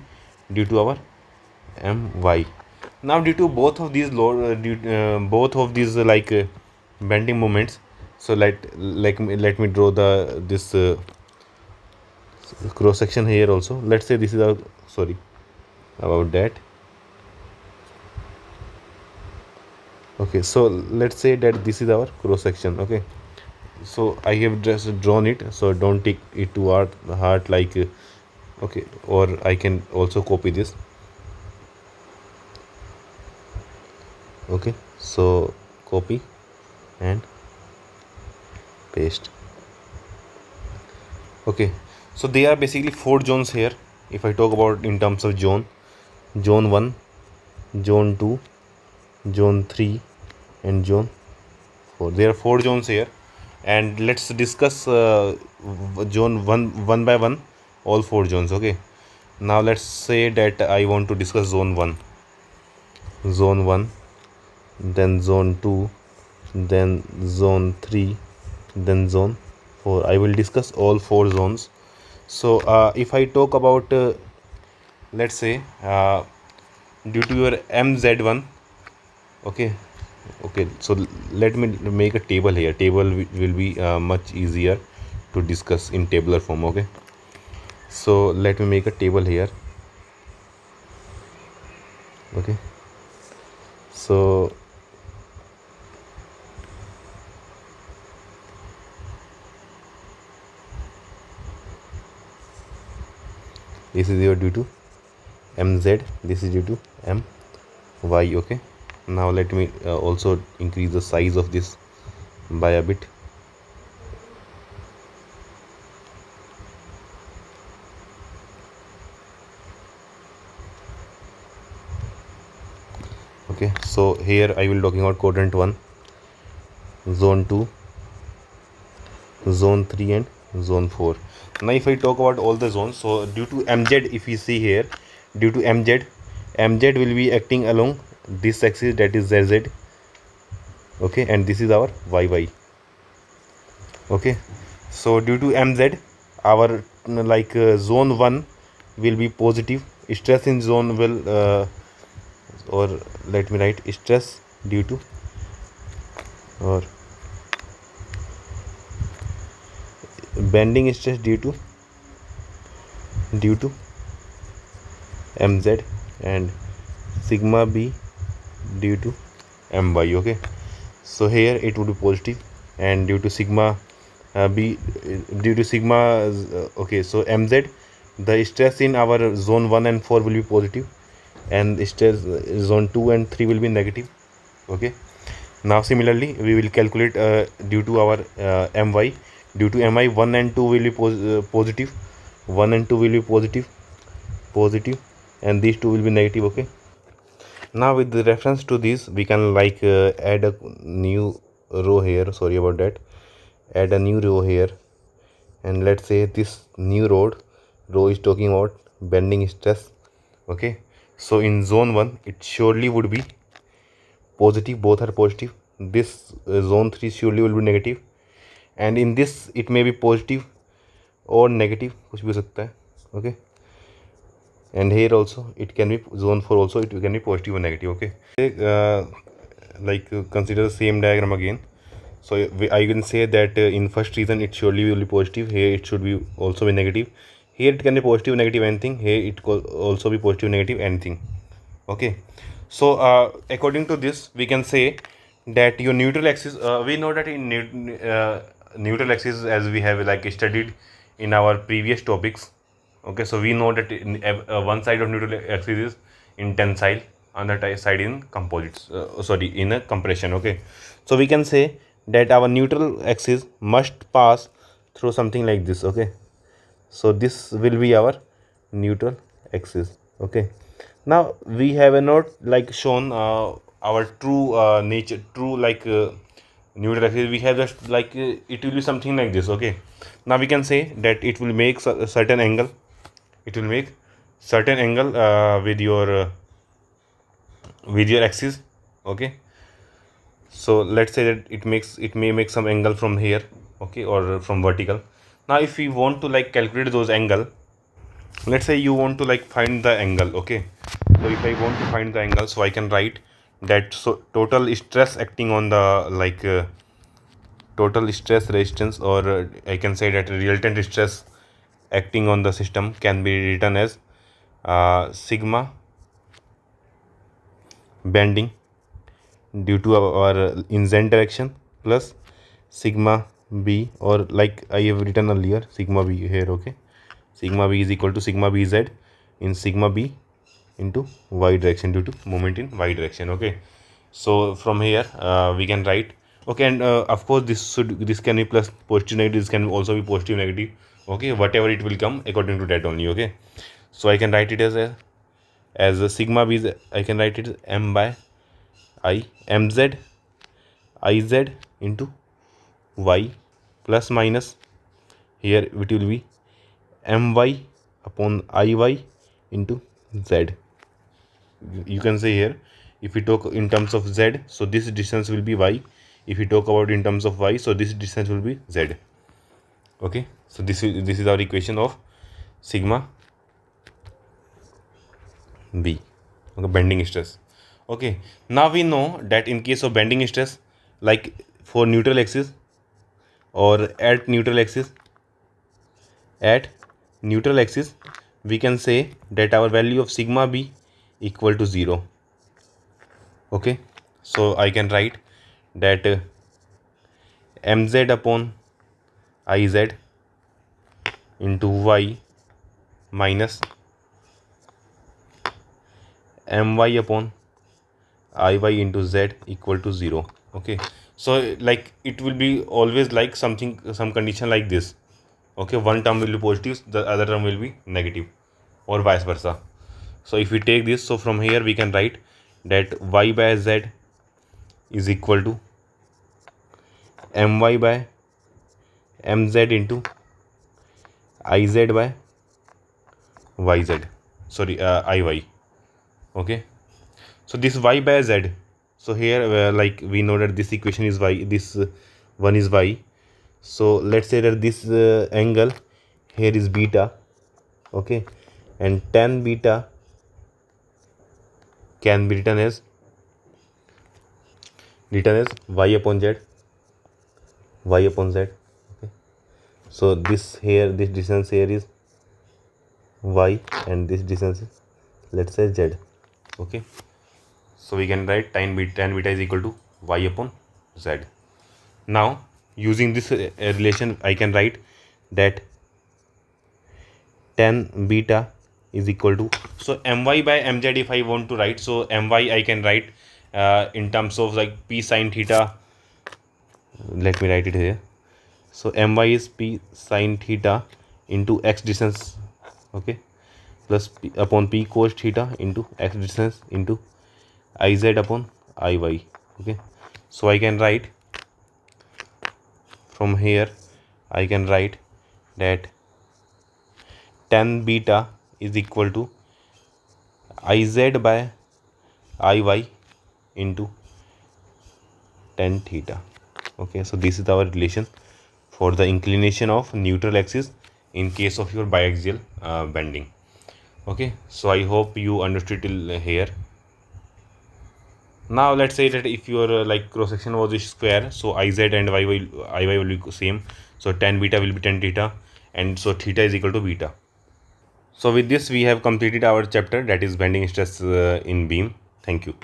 due to our my. Now due to both of these load both of these bending moments, so let me draw this cross section here also. Let's say this is our, sorry about that. Okay, so let's say that this is our cross section. Okay, so I have just drawn it, so don't take it to heart like okay, or I can also copy this. Okay, so copy and paste. Okay, so there are basically 4 zones here. If I talk about in terms of zone 1, zone 2, zone 3, and zone 4. There are 4 zones here, and let's discuss zone one by one, all 4 zones. Okay, now let's say that I want to discuss zone 1, then zone 2, then zone 3, then zone 4. I will discuss all 4 zones. So if I talk about let's say due to your mz1. Okay, so let me make a table here. Table will be much easier to discuss in tabular form. Okay, so let me make a table here. Okay, so this is your due to mz, this is due to my. Okay, now let me also increase the size of this by a bit. Okay, so here I will talking about quadrant 1, zone 2, zone 3 and zone 4. Now if I talk about all the zones, so due to mz, if you see here, due to mz will be acting along this axis, that is zz. Okay, and this is our yy. Okay, so due to mz, our zone 1 will be positive, stress in zone will or let me write stress due to, or bending stress due to mz, and sigma b due to my. Okay, so here it would be positive, and due to sigma b due to sigma okay, so mz, the stress in our zone 1 and 4 will be positive, and stress zone 2 and 3 will be negative. Okay, now similarly we will calculate due to our my. Due to mi, 1 and 2 will be positive, 1 and 2 will be positive, and these two will be negative. Okay, now with the reference to this, we can add a new row here, sorry about that, add a new row here, and let's say this new row is talking about bending stress. Okay, so in zone 1 it surely would be positive, both are positive. This zone 3 surely will be negative, and in this it may be positive or negative, कुछ भी हो सकता है. Okay, and here also it can be zone 4 also, it can be positive or negative. Okay, consider the same diagram again. So I can say that in first region it surely will be positive, here it should be also be negative, here it can be positive, negative, anything, here it could also be positive, negative, anything. Okay, so according to this we can say that your neutral axis, we know that in neutral axis, as we have studied in our previous topics. Okay, so we know that one side of neutral axis is in tensile, another side in composites, in a compression. Okay, so we can say that our neutral axis must pass through something like this. Okay, so this will be our neutral axis. Okay, now we have not shown our true nature, true neutral axis. We have just it will be something like this. Okay, now we can say that it will make a certain angle, it will make certain angle with your axis. Okay, so let's say that it may make some angle from here. Okay, or from vertical. Now if we want to calculate those angle, let's say you want to find the angle. Okay, so if I want to find the angle, so I can write that, so total stress acting on the total stress resistance, or I can say that resultant stress acting on the system can be written as sigma bending due to our in z direction plus sigma b, or I have written earlier, sigma b here. Okay, sigma b is equal to sigma bz in sigma b into y direction due to moment in y direction. Okay, so from here we can write. Okay, and of course this can be plus positive, negative, this can also be positive, negative. Okay, whatever it will come according to that only. Okay, so I can write it as a sigma b is, I can write it as m by I mz iz into y plus minus, here it will be my upon iy into z. You can say here, if we talk in terms of z, so this distance will be y. If we talk about in terms of y, so this distance will be z. Okay, so this is our equation of sigma b. Okay, bending stress. Okay, now we know that in case of bending stress, for neutral axis, or at neutral axis, we can say that our value of sigma b equal to 0. Okay, so I can write that mz upon iz into y minus my upon iy into z equal to 0. Okay, so like it will be always like something, some condition like this. Okay, one term will be positive, the other term will be negative, or vice versa. So if we take this, so from here we can write that y by z is equal to my by mz into iz by yz, sorry, iy. Okay, so this y by z, so here like we know that this equation is y, this one is y. So let's say that this angle here is beta. Okay, and tan beta can be written as y upon z, y upon z. Okay, so this here, this distance here is y, and this distance is, let's say, z. Okay, so we can write tan beta is equal to y upon z. Now using this relation, I can write that tan beta is equal to, so my by mz, if I want to write, so my I can write in terms of like p sine theta. Let me write it here. So my is p sine theta into x distance, okay, plus p upon p cos theta into x distance into iz upon iy. Okay, so I can write from here, I can write that tan beta is equal to iz by iy into tan theta. Okay, so this is our relation for the inclination of neutral axis in case of your biaxial bending. Okay, so I hope you understood till here. Now let's say that if your like cross section was a square, so iz and iy will be same, so tan beta will be tan theta, and so theta is equal to beta. So with this we have completed our chapter, that is bending stress in beam. Thank you.